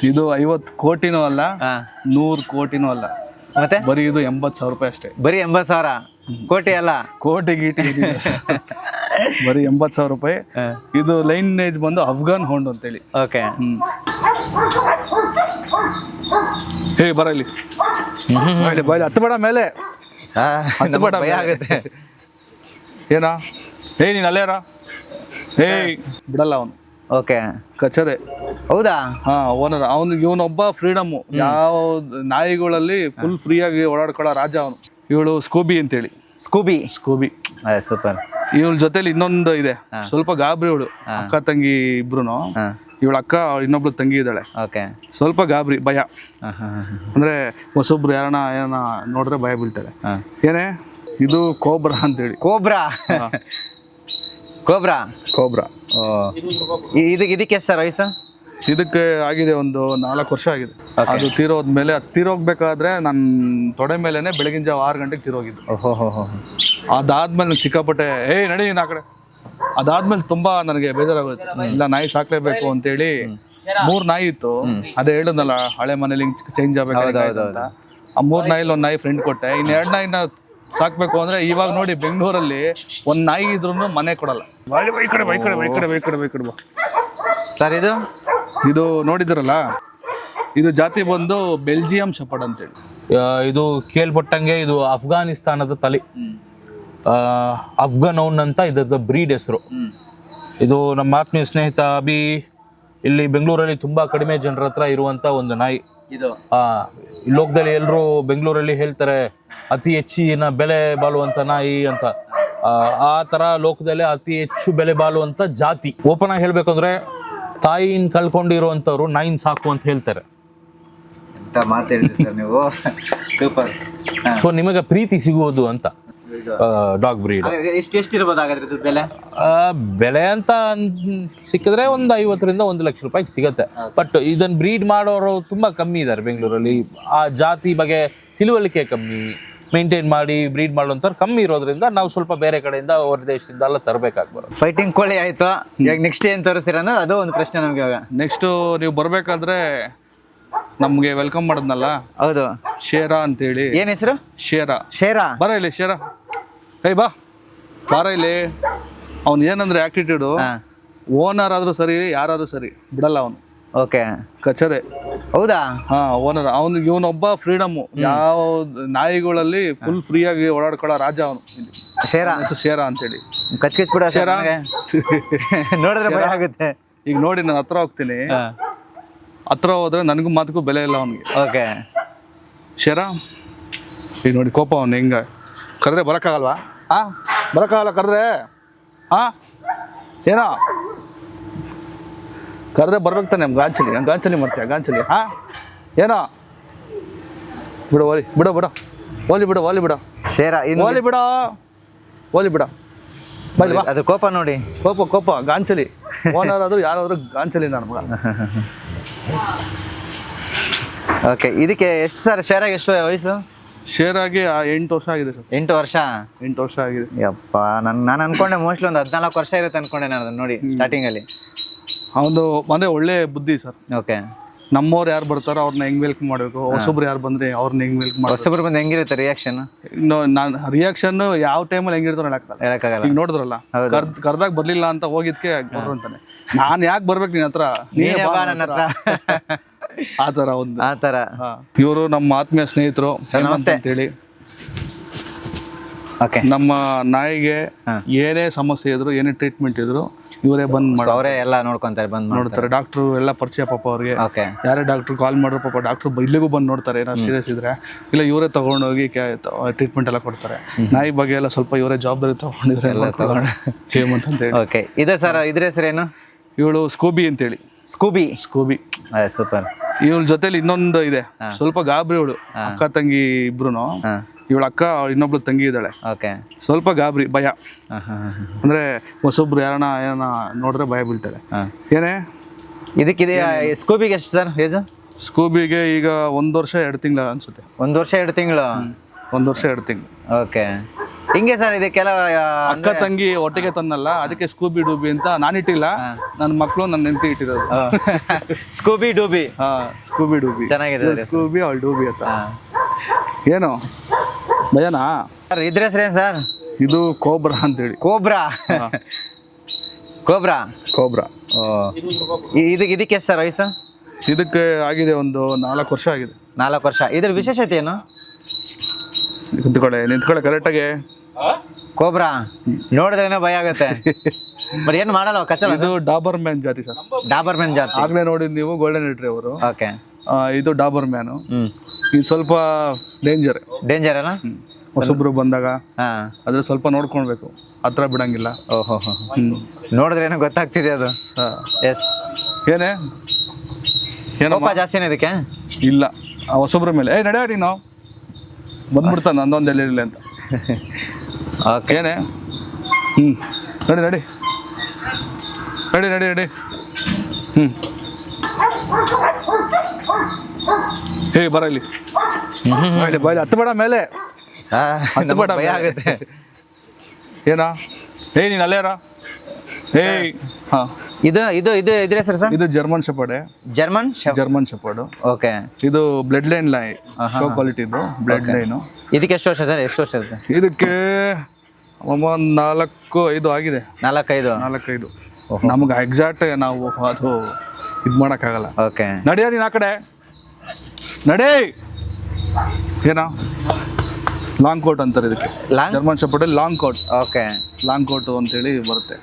ಇದು 50 ಕೋಟಿನೂ ಅಲ್ಲ, ಹಾ 100 ಕೋಟಿನೂ ಅಲ್ಲ, ಮತ್ತೆ ಬರೀ ಇದು 80,000 ರೂಪಾಯಿ ಅಷ್ಟೇ. ಬರೀ 80,000 ಕೋಟಿ ಅಲ್ಲ, ಕೋಟಿ ಗೀಟಿ ಏನಿಲ್ಲ. ಬರೀ 80,000 ರೂಪಾಯಿ. ಇದು ಲೈನೇಜ್ ಬಂದು ಅಫ್ಘಾನ್ ಹೌಂಡ್ ಅಂತೇಳಿ. ಓಕೆ. ಹೇ ಬರ ಇಲ್ಲಿ, ಬಾಯ್ ಹತ್ತು ಬೇಡ ಮೇಲೆ, ಹತ್ತು ಬೇಡ ಭಯ ಆಗುತ್ತೆ. ಏನಾ ಹೇ ನೀನು ಅಲ್ಲೇರ, ಹೇ ಬಿಡಲ್ಲ ಅವನು. ಓಕೆ, ಕಚ್ಚದೆ. ಹೌದಾ? ಹಾ ಓನರ್ ಅವನಿಗೆ, ಇವನೊಬ್ಬ ಫ್ರೀಡಮ್ಮು. ಯಾವ ನಾಯಿಗಳಲ್ಲಿ ಫುಲ್ ಫ್ರೀ ಆಗಿ ಓಡಾಡ್ಕೊಳ್ಳೋ ರಾಜ ಅವನು. ಇವಳು ಸ್ಕೂಬಿ ಅಂತೇಳಿ. Scooby super. ಇವಳ ಜೊತೆಲಿ ಇನ್ನೊಂದು ಇದೆ, ಸ್ವಲ್ಪ ಗಾಬರಿ ಇವಳು. ಅಕ್ಕ ತಂಗಿ ಇಬ್ರುನು. ಇವಳ ಅಕ್ಕ ಇನ್ನೊಬ್ಳು ತಂಗಿ ಇದ್ದಾಳೆ. ಓಕೆ. ಸ್ವಲ್ಪ ಗಾಬರಿ, ಭಯ. ಅಂದ್ರೆ ಹೊಸೊಬ್ರು ಏನ ನೋಡ್ರೆ ಭಯ ಬೀಳ್ತಾಳೆ. ಏನೇ ಇದು ಕೋಬ್ರಾ ಅಂತೇಳಿ. ಕೋಬ್ರಾ. ಇದಕ್ಕೆ ಎಷ್ಟು ಸರ್ ವಯಸ್ಸು? ಇದಕ್ಕೆ ಆಗಿದೆ ಒಂದು 4 ವರ್ಷ ಆಗಿದೆ. ಅದು ತೀರೋದ್ಮೇಲೆ, ತೀರೋಗ್ಬೇಕಾದ್ರೆ ನನ್ನ ತೊಡೆ ಮೇಲೆನೆ ಬೆಳಗಿನ ಜಾವ 6 ಗಂಟೆಗೆ ತೀರೋಗಿದ್ದು. ಅದಾದ್ಮೇಲೆ ಸಿಕ್ಕಾಪಟ್ಟೆ ನಡಿ ಆ ಕಡೆ. ಅದಾದ್ಮೇಲೆ ತುಂಬಾ ನನಗೆ ಬೇಜಾರಾಗುತ್ತೆ. ಇಲ್ಲ, ನಾಯಿ ಸಾಕ್ಲೇಬೇಕು ಅಂತೇಳಿ 3 ನಾಯಿ ಇತ್ತು. ಅದೇ ಹೇಳಿದ್ನಲ್ಲ, ಹಳೆ ಮನೇಲಿ ಚೇಂಜ್ ಆಗ್ಬೇಕು ಅಂತ. ಆ 3 ನಾಯಿಲಿ 1 ನಾಯಿ ಫ್ರೆಂಡ್ ಕೊಟ್ಟೆ. ಇನ್ನು 2 ನಾಯಿನ ಸಾಕ್ಬೇಕು ಅಂದ್ರೆ ಇವಾಗ ನೋಡಿ ಬೆಂಗಳೂರಲ್ಲಿ 1 ನಾಯಿ ಇದ್ರೂ ಮನೆ ಕೊಡಲ್ಲ. ಈ ಕಡೆ ಸರ್ ಇದು ನೋಡಿದ್ರಲ್ಲ, ಇದು ಜಾತಿ ಬಂದು ಬೆಲ್ಜಿಯಂ ಶೆಪರ್ಡ್ ಅಂತೇಳಿ. ಇದು ಕೇಳ್ಪಟ್ಟಂಗೆ ಇದು ಅಫ್ಘಾನಿಸ್ತಾನದ ತಳಿ, ಅಫ್ಘಾನ್ ಹೌಂಡ್ ಅಂತ ಇದರದ ಬ್ರೀಡ್ ಹೆಸರು. ಇದು ನಮ್ಮ ಆತ್ಮೀಯ ಸ್ನೇಹಿತ ಅಭಿ ಇಲ್ಲಿ ಬೆಂಗಳೂರಲ್ಲಿ ತುಂಬಾ ಕಡಿಮೆ ಜನರ ಹತ್ರ ಇರುವಂತ ಒಂದು ನಾಯಿ. ಈ ಲೋಕದಲ್ಲಿ ಎಲ್ಲರೂ ಬೆಂಗಳೂರಲ್ಲಿ ಹೇಳ್ತಾರೆ ಅತಿ ಹೆಚ್ಚಿನ ಬೆಲೆ ಬಾಳುವಂತ ನಾಯಿ ಅಂತ. ಆ ತರ ಲೋಕದಲ್ಲಿ ಅತಿ ಹೆಚ್ಚು ಬೆಲೆ ಬಾಳುವಂತ ಜಾತಿ. ಓಪನ್ ಆಗಿ ಹೇಳ್ಬೇಕಂದ್ರೆ ತಾಯಿನ ಕಳ್ಕೊಂಡಿರುವಂತವ್ರು ನಾಯಿನ ಸಾಕು ಅಂತ ಹೇಳ್ತಾರೆ. ನೀವು ಸೂಪರ್. ಸೊ ನಿಮಗೆ ಪ್ರೀತಿ ಸಿಗುವುದು ಅಂತ ಡಾಗ್ ಬ್ರೀಡ್. ಎಷ್ಟಿರ್ಬೋದು ಹಾಗಾದ್ರೆ ಬೆಲೆ? ಬೆಲೆ ಅಂತ ಸಿಕ್ಕಿದ್ರೆ ಒಂದು 50,000 ರಿಂದ 1,00,000 ರೂಪಾಯಿಗೆ ಸಿಗತ್ತೆ. ಬಟ್ ಇದನ್ನ ಬ್ರೀಡ್ ಮಾಡೋರು ತುಂಬಾ ಕಮ್ಮಿ ಇದ್ದಾರೆ ಬೆಂಗಳೂರಲ್ಲಿ. ಆ ಜಾತಿ ಬಗ್ಗೆ ತಿಳುವಳಿಕೆ ಕಮ್ಮಿ, ಮೇಂಟೈನ್ ಮಾಡಿ ಬ್ರೀಡ್ ಮಾಡುವಂಥವ್ರು ಕಮ್ಮಿ ಇರೋದ್ರಿಂದ ನಾವು ಸ್ವಲ್ಪ ಬೇರೆ ಕಡೆಯಿಂದ ಹೊರ ದೇಶದಿಂದ ಎಲ್ಲ ತರಬೇಕಾಗ್ಬಾರ್ದು. ಫೈಟಿಂಗ್ ಕೋಳಿ ಆಯ್ತು, ಈಗ ನೆಕ್ಸ್ಟ್ ಏನು ತೋರಿಸ್ತೀರ ಅನ್ನೋ ಅದು ಒಂದು ಪ್ರಶ್ನೆ ನಮ್ಗೆ. ಇವಾಗ ನೆಕ್ಸ್ಟು ನೀವು ಬರ್ಬೇಕಾದ್ರೆ ನಮ್ಗೆ ವೆಲ್ಕಮ್ ಮಾಡಿದ್ನಲ್ಲ, ಹೌದು, ಶೇರಾ ಅಂತೇಳಿ. ಏನ್ ಹೆಸರು? ಶೇರಾ. ಬರ ಇಲ್ಲಿ ಶೇರಾ, ಬಾರ ಇಲ್ಲಿ. ಅವ್ನು ಏನಂದ್ರೆ ಆಟಿಟ್ಯೂಡು, ಓನರ್ ಆದ್ರೂ ಸರಿ, ಯಾರಾದ್ರೂ ಸರಿ ಬಿಡಲ್ಲ ಅವನು. ಓಕೆ, ಕಚ್ಚದೆ. ಹೌದಾ? ಹಾ ಓನರ್ ಅವನಿಗೆ, ಇವನೊಬ್ಬ ಫ್ರೀಡಮ್ಮು. ಯಾವ ನಾಯಿಗಳಲ್ಲಿ ಫುಲ್ ಫ್ರೀ ಆಗಿ ಓಡಾಡ್ಕೊಳ್ಳೋ ರಾಜ ಅವನು. ಶೇರಾ ಅಂತೇಳಿ. ಕಚ್ ಬಿಡ ಶೇರಾ ನೋಡಿದ್ರೆ ಭಯ ಆಗುತ್ತೆ. ಈಗ ನೋಡಿ ನಾನು ಹತ್ರ ಹೋಗ್ತೀನಿ, ಹತ್ರ ಹೋದ್ರೆ ನನಗೂ ಮಾತಕ್ಕೂ ಬೆಲೆ ಇಲ್ಲ ಅವನಿಗೆ. ಓಕೆ. ಶೇರಾ ಈಗ ನೋಡಿ ಕೋಪ ಅವನು ಹೆಂಗ ಕರೆದ್ರೆ ಬರೋಕ್ಕಾಗಲ್ವಾ? ಬರೋಕ್ಕಾಗಲ್ಲ ಕರೆದ್ರೆ. ಏನೋ ಕರೆದ್ರೆ ಬರ್ಬೇಕು ತಾನೆ. ಗಾಂಚಲಿ ಮಾಡ್ತೀಯ ಗಾಂಚಲಿ. ಏನೋ ಬಿಡು, ಓಲಿ ಬಿಡು ಶೇರಾ ಓಲಿ ಬಿಡ. ಅದು ಕೋಪ ನೋಡಿ, ಕೋಪ ಗಾಂಚಲಿ. ಓನರ್ ಆದ್ರೂ ಯಾರಾದ್ರೂ ಗಾಂಚಲಿ ನನ್ನ ಮಗ. ಓಕೆ, ಇದಕ್ಕೆ ಎಷ್ಟು ಸರ್ ಶೇರಾಗಿ ಎಷ್ಟು ವಯಸ್ಸು? ಶೇರಾಗಿ 8 ವರ್ಷ ಆಗಿದೆ ಸರ್. 8 ವರ್ಷ ಆಗಿದೆ. ಯಪ್ಪ, ನಾನು ಅನ್ಕೊಂಡೆ ಮೋಸ್ಟ್ಲಿ ಒಂದು 14 ವರ್ಷ ಇರುತ್ತೆ ಅನ್ಕೊಂಡೆ ನಾನು ಅದನ್ನ ನೋಡಿ ಸ್ಟಾರ್ಟಿಂಗ್ ಅಲ್ಲಿ. ಅವನು ಮನೆ ಒಳ್ಳೆ ಬುದ್ಧಿ ಸರ್. ಓಕೆ. ನಮ್ಮವ್ರು ಯಾರು ಬರ್ತಾರೋ ಅವ್ರನ್ನ ಹೆಂಗ್ ವೆಲ್ಕಮ್ ಮಾಡಬೇಕು, ಹೊಸಬ್ರು ಯಾರು ಬಂದ್ರೆ ಅವ್ರನ್ನ ಹೆಂಗ್ ವೆಲ್ಕಮ್ ಮಾಡಬೇಕು. ಹೊಸಬ್ರು ಬಂದು ಹೆಂಗಿರುತ್ತೆ ರಿಯಾಕ್ಷನ್? ನಾನು ರಿಯಾಕ್ಷನ್ ಯಾವ ಟೈಮಲ್ಲಿ ಹೆಂಗಿರ್ತಾರೋ ಹೇಳಕ್ಕಾಗಲ್ಲ. ಈಗ ನೋಡಿದ್ರಲ್ಲ, ಕರ್ದಾಗ ಬರ್ಲಿಲ್ಲ ಅಂತ ಹೋಗಿದ್ಕೆ ಬರ್ರು ಅಂತಾನೆ. ನಾನು ಯಾಕೆ ಬರ್ಬೇಕು ನಿನ್ನ ಹತ್ರ, ನನ್ನ ಹತ್ರ ಆ ತರ. ಇವರು ನಮ್ಮ ಆತ್ಮೀಯ ಸ್ನೇಹಿತರು, ನಮಸ್ತೆ ಅಂತೇಳಿ. ನಮ್ಮ ನಾಯಿಗೆ ಏನೇ ಸಮಸ್ಯೆ ಇದ್ರು, ಏನೇ ಟ್ರೀಟ್ಮೆಂಟ್ ಇದ್ರು ಇವರೇ ಬಂದ್ ಅವರೇ ಎಲ್ಲ ನೋಡ್ತಾರೆ. ಡಾಕ್ಟ್ರು ಎಲ್ಲ ಪರಿಚಯ ಪಾಪ ಅವ್ರಿಗೆ. ಯಾರೇ ಡಾಕ್ಟ್ರು ಕಾಲ್ ಮಾಡ್ರು ಪಾಪ ಡಾಕ್ಟ್ರು ಇಲ್ಲಿಗೂ ಬಂದು ನೋಡ್ತಾರೆ. ಏನೋ ಸೀರಿಯಸ್ ಇದ್ರೆ ಇಲ್ಲ ಇವರೇ ತಗೊಂಡೋಗಿ ಟ್ರೀಟ್ಮೆಂಟ್ ಎಲ್ಲ ಕೊಡ್ತಾರೆ. ನಾಯಿ ಬಗ್ಗೆ ಎಲ್ಲ ಸ್ವಲ್ಪ ಇವರೇ ಜವಾಬ್ದಾರಿ ತಗೊಂಡಿದ್ರೆ ಎಲ್ಲ ಹೇಮಂತ್ ಅಂತ ಹೇಳಿ. ಓಕೆ, ಇದೆ ಸರ್. ಇದ್ರ ಹೆಸರೇನು? ಇವಳು ಸ್ಕೂಬಿ ಅಂತೇಳಿ. Scooby super. ಇವಳ ಜೊತೆಲಿ ಇನ್ನೊಂದು ಇದೆ, ಸ್ವಲ್ಪ ಗಾಬರಿ ಇವಳು. ಅಕ್ಕ ತಂಗಿ ಇಬ್ರುನು. ಇವಳ ಅಕ್ಕ ಇನ್ನೊಬ್ಳು ತಂಗಿ ಇದ್ದಾಳೆ. ಸ್ವಲ್ಪ ಗಾಬರಿ, ಭಯ. ಅಂದ್ರೆ ಹೊಸೊಬ್ರು ಏನ ನೋಡ್ರೆ ಭಯ ಬೀಳ್ತಾಳೆ. ಏನೇ ಇದಕ್ಕೆ ಸ್ಕೂಬಿಗೆ ಎಷ್ಟು ಸರ್ ಏಜ್? ಸ್ಕೂಬಿಗೆ ಈಗ 1 ವರ್ಷ 2 ತಿಂಗಳು ಅನ್ಸುತ್ತೆ. 1 ವರ್ಷ 2 ತಿಂಗಳು. 1 ವರ್ಷ 2 ತಿಂಗಳು. ಓಕೆ. ಹಿಂಗೆ ಸರ್ ಇದಕ್ಕೆಲ್ಲ ಅಕ್ಕ ತಂಗಿ ಒಟ್ಟಿಗೆ ತಂದಲ್ಲ, ಅದಕ್ಕೆ ಸ್ಕೂಬಿ ಡೂಬಿ ಅಂತ ನಾನಿಟ್ಟಿಲ್ಲ, ನನ್ನ ಮಕ್ಕಳು ನನ್ನ ಹೆಂಡತಿ ಇಟ್ಟಿರೋದು. ಸ್ಕೂಬಿ ಡೂಬಿ. ಹಾ, ಸ್ಕೂಬಿ ಡೂಬಿ. ಚೆನ್ನಾಗಿದೆ ಸ್ಕೂಬಿ ಅವಳು ಡೂಬಿ ಅಂತ. ಏನು ಭಯನಾ ಸರ್? ಇದ್ರ ಹೆಸರೇನು ಸರ್? ಇದು ಕೋಬ್ರಾ ಅಂತೇಳಿ. ಕೋಬ್ರಾ. ಕೋಬ್ರಾ. ಕೋಬ್ರಾ. ಇದಕ್ಕೆ ಎಷ್ಟು ಸರ್ ವಯಸ್ಸು? ಇದಕ್ಕೆ ಆಗಿದೆ ಒಂದು 4 ವರ್ಷ ಆಗಿದೆ. 4 ವರ್ಷ. ಇದ್ರ ವಿಶೇಷತೆ ಏನು? ನಿಂತ್ಕೊಳ್ಳೆ ಕರೆಕ್ಟಾಗಿ. ಕೋಬ್ರಾ ನೋಡಿದ್ರೇನೆ ಭಯ ಆಗುತ್ತೆ. ಬಟ್ ಏನು ಮಾಡಲ್ಲ, ಕಚ್ಚಲ್ಲ. ಇದು ಡಾಬರ್ ಮ್ಯಾನ್ ಜಾತಿ ಸರ್. ಡಾಬರ್ ಮ್ಯಾನ್ ಜಾತಿ. ಆಗ್ಲೇ ನೋಡಿದ್ ನೀವು ಗೋಲ್ಡನ್ ರಿಟ್ರೀವರ್. ಓಕೆ. ಇದು ಡಾಬರ್ ಮ್ಯಾನು. ಇದು ಸ್ವಲ್ಪ ಡೇಂಜರ್. ಡೇಂಜರ್ ಅಲ್ಲ? ಹೊಸಬ್ರು ಬಂದಾಗ ಹಾ, ಅದ್ರ ಸ್ವಲ್ಪ ನೋಡ್ಕೊಳ್ಬೇಕು, ಹತ್ರ ಬಿಡಂಗಿಲ್ಲ. ಓಹೋ. ನೋಡಿದ್ರೇನೋ ಗೊತ್ತಾಗ್ತಿದೆ ಅದು. ಎಸ್. ಏನೇ ಕೋಪ ಜಾಸ್ತಿನೇ ಇದಕ್ಕೆ? ಇಲ್ಲ, ಹೊಸಬ್ರ ಮೇಲೆ ನಡೆಯ ನೀನು ಬಂದ್ಬಿಡ್ತಾನೆ ನಂದೊಂದು ಎಲ್ಲಿರಲಿ ಅಂತ. ಓಕೆ. ಏನೇ ನಡಿ ನಡಿ ನಡಿ ನಡಿ ನಡಿ. ಹೇ ಬರ ಇಲ್ಲಿ, ಬಾಯ್ ಹತ್ತು ಬೇಡ ಮೇಲೆ, ಹತ್ತು ಬೇಡ, ಭಯ ಆಗುತ್ತೆ. ಏನಾ ನೀನು ಅಲ್ಲೇರ. ಹಾ, ಇದು ಇದು ಇದು ಇದ್ರ ಹೆಸರು ಸರ್? ಇದು German shepherd. German shepherd. Okay. ಇದು ಬ್ಲಡ್ ಲೈನ್ ಶೋ ಕ್ವಾಲಿಟಿ. ಇದು ಬ್ಲಡ್ ಲೈನು. ಇದಕ್ಕೆ ಎಷ್ಟು ವರ್ಷ ಸರ್? ಎಷ್ಟು ವರ್ಷ ಇರುತ್ತೆ ಇದಕ್ಕೆ? 4-5 ಆಗಿದೆ. 4-5. ನಮ್ಗೆ ಎಕ್ಸಾಕ್ಟ್ ನಾವು ಅದು ಇದು ಮಾಡೋಕ್ಕಾಗಲ್ಲ. ಓಕೆ. ನಡೆಯ ನೀನು ಆ ಕಡೆ ನಡೇ. ಏನಾ ಲಾಂಗ್ ಕೋಟ್ ಅಂತಾರೆ ಇದಕ್ಕೆ. German shepherd long coat. Okay. Long coat ಅಂತೇಳಿ ಬರುತ್ತೆ.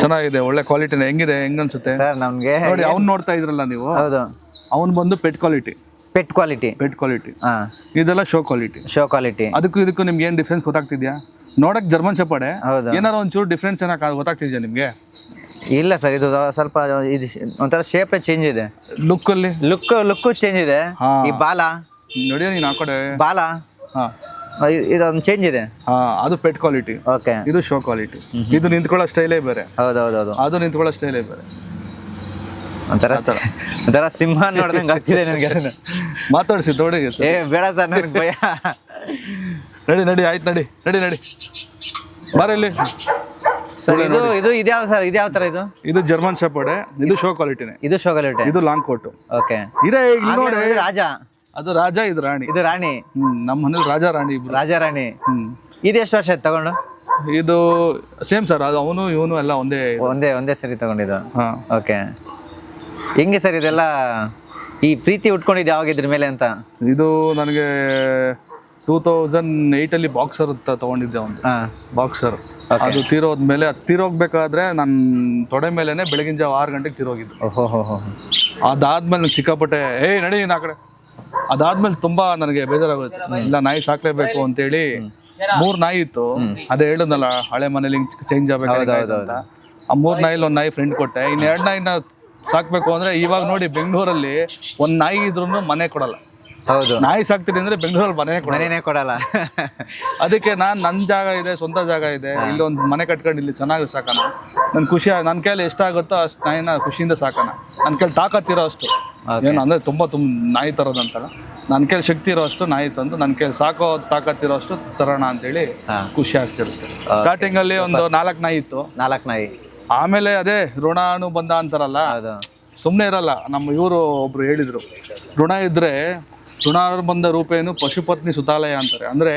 ಚೆನ್ನಾಗಿದೆ, ಒಳ್ಳೆ ಕ್ವಾಲಿಟಿನ. ಹೆಂಗ್ ಅನ್ಸುತ್ತೆ ಸರ್ ನಮ್ಗೆ? ನೋಡಿ, ಅವ್ನು ನೋಡ್ತಾ ಇದ್ರಲ್ಲ ನೀವು, ಹೌದು, ಅವ್ನು ಬಂದು ಪೆಟ್ ಕ್ವಾಲಿಟಿ. Pet quality. ಇದೆಲ್ಲ ಶೋ ಕ್ವಾಲಿಟಿ. ಅದಕ್ಕೂ ನಿಮ್ಗೆ ಏನ್ ಡಿಫ್ರೆನ್ಸ್ ಗೊತ್ತಾಗ್ತಿದ್ಯಾ? ನೋಡಕ್ ಜರ್ಮನ್ ಶೆಪರ್ಡ್, ಏನಾರ ಒಂಚೂರು ಡಿಫ್ರೆನ್ಸ್ ಗೊತ್ತಾಗ್ತಿದ್ಯಾ ನಿಮ್ಗೆ? ಇಲ್ಲ ಸರ್, ಇದು ಸ್ವಲ್ಪ ಇದು ಒಂಥರ ಶೇಪೇ ಚೇಂಜ್ ಇದೆ. ಲುಕ್ ಚೇಂಜ್ ಇದೆ. ಈ ಬಾಲ ನೋಡಿ, ನೀನು ಆ ಕಡೆ ಬಾಲ ಇದೊಂದು ಚೇಂಜ್ ಇದೆ. ಅದು ಪೆಟ್ ಕ್ವಾಲಿಟಿ. ಓಕೆ. ಇದು ಶೋ ಕ್ವಾಲಿಟಿ. ಇದು ನಿಂತ್ಕೊಳ್ಳೋ ಸ್ಟೈಲೇ ಬೇರೆ. ಹೌದೌದು. ಅದು ನಿಂತ್ಕೊಳ್ಳೋ ಸ್ಟೈಲೇ ಬೇರೆ. ಒಂಥರ ಸಿಂಹ ನೋಡ್ದಂಗೆ ಆಗ್ತಿದೆ ನನಗೆ. ಮಾತಾಡಿಸಿ ನೋಡಿ. ಬೇಡ ಸರ್, ನನಗೆ ಭಯ. ನಡಿ ಆಯ್ತು, ನಡಿ ಬಾರ ಇಲ್ಲಿ. ಸರ್ ಇದು ಇದ್ಯಾವ ಸರ್? ಇದ್ಯಾವ ತರ ಇದು? ಇದು ಜರ್ಮನ್ ಶೆಪರ್ಡ್. ಇದು ಶೋ ಕ್ವಾಲಿಟಿನೇ. ಇದು ಶೋ ಕ್ವಾಲಿಟಿ. ಇದು ಲಾಂಗ್ ಕೋಟ್. ಓಕೆ. ಇದೇ ನೋಡಿ, ರಾಜ. ಅದು ರಾಜ, ಇದು ರಾಣಿ. ಇದು ರಾಣಿ. ನಮ್ಮ ಮನೇಲಿ ರಾಜ ರಾಣಿ. ಇದು ಎಷ್ಟು ವರ್ಷ ಆಯ್ತು ತಗೊಂಡು? ಇದು ಸೇಮ್ ಸರ್. ಅದು ಅವನು ಇವನು ಎಲ್ಲ ಒಂದೇ ಸರಿ ತಗೊಂಡಿದ್ದು. ಓಕೆ. ಹೆಂಗೆ ಸರ್ ಇದೆಲ್ಲ ಈ ಪ್ರೀತಿ ಉಟ್ಕೊಂಡಿದ್ದು ಯಾವಾಗ ಇದ್ರ ಮೇಲೆ ಅಂತ? ಇದು ನನಗೆ 2008 ಬಾಕ್ಸರ್ ತಗೊಂಡಿದ್ದೆ. ಒಂದು ಬಾಕ್ಸರ್. ಅದು ತೀರೋದ್ಮೇಲೆ, ತೀರೋಗ್ಬೇಕಾದ್ರೆ ನನ್ನ ತೊಡೆ ಮೇಲೆನೆ ಬೆಳಗಿನ ಜಾವ 6 ಗಂಟೆಗೆ ತೀರೋಗಿದ್ದು. ಅದಾದ್ಮೇಲೆ ನಂಗೆ ಸಿಕ್ಕಾಪಟ್ಟೆ ನಡಿ ನೀನು ಆ ಕಡೆ. ಅದಾದ್ಮೇಲೆ ತುಂಬಾ ನನಗೆ ಬೇಜಾರಾಗುತ್ತೆ. ಇಲ್ಲ, ನಾಯಿ ಸಾಕ್ಲೇಬೇಕು ಅಂತೇಳಿ 3 ನಾಯಿ ಇತ್ತು. ಅದೇ ಹೇಳಿದ್ನಲ್ಲ, ಹಳೆ ಮನೇಲಿ ಚೇಂಜ್ ಆಗ್ಬೇಕು. ಆ 3 ನಾಯಿಲಿ ಒಂದು ನಾಯಿ ಫ್ರೆಂಡ್ ಕೊಟ್ಟೆ. ಇನ್ನು 2 ನಾಯಿನ ಸಾಕ್ಬೇಕು ಅಂದ್ರೆ ಇವಾಗ ನೋಡಿ, ಬೆಂಗಳೂರಲ್ಲಿ ಒಂದು ನಾಯಿ ಇದ್ರೂ ಮನೆ ಕೊಡಲ್ಲ. ಹೌದು, ನಾಯಿ ಸಾಕ್ತೀನಿ ಅಂದ್ರೆ ಬೆಂಗಳೂರಲ್ಲಿ ಮನೆನೇ ಕೊಡಲ್ಲ. ಅದಕ್ಕೆ ನನ್ನ ಜಾಗ ಇದೆ, ಸ್ವಂತ ಜಾಗ ಇದೆ, ಇಲ್ಲೊಂದು ಮನೆ ಕಟ್ಕೊಂಡು ಇಲ್ಲಿ ಚೆನ್ನಾಗಿ ಸಾಕೋಣ. ನನ್ನ ಕೈಯಲ್ಲಿ ಎಷ್ಟಾಗುತ್ತೋ ಅಷ್ಟು ನಾಯಿನ ಖುಷಿಯಿಂದ ಸಾಕೋಣ. ನನ್ನ ಕೈಲಿ ತಾಕತ್ತಿರೋ ಅಷ್ಟು, ಏನು ಅಂದ್ರೆ ತುಂಬ ನಾಯಿ ತರೋದಂತಲ್ಲ, ನನ್ನ ಕೈಲಿ ಶಕ್ತಿ ಇರೋ ಅಷ್ಟು ನಾಯಿ ತಂದು ನನ್ನ ಕೈಲಿ ಸಾಕೋ ತಾಕತ್ತಿರೋ ಅಷ್ಟು ತರೋಣ ಅಂತೇಳಿ ಖುಷಿ ಆಗ್ತಿರುತ್ತೆ. ಸ್ಟಾರ್ಟಿಂಗ್ ಅಲ್ಲಿ ಒಂದು 4 ನಾಯಿ ಇತ್ತು. 4 ನಾಯಿ. ಆಮೇಲೆ ಅದೇ ಋಣಾನು ಬಂದ ಅಂತಾರಲ್ಲ, ಸುಮ್ಮನೆ ಇರಲ್ಲ. ಇವರು ಒಬ್ರು ಹೇಳಿದ್ರು, ಋಣ ಬಂದ ರೂಪೇನು ಪಶುಪತ್ನಿ ಸುತಾಲಯ ಅಂತಾರೆ. ಅಂದ್ರೆ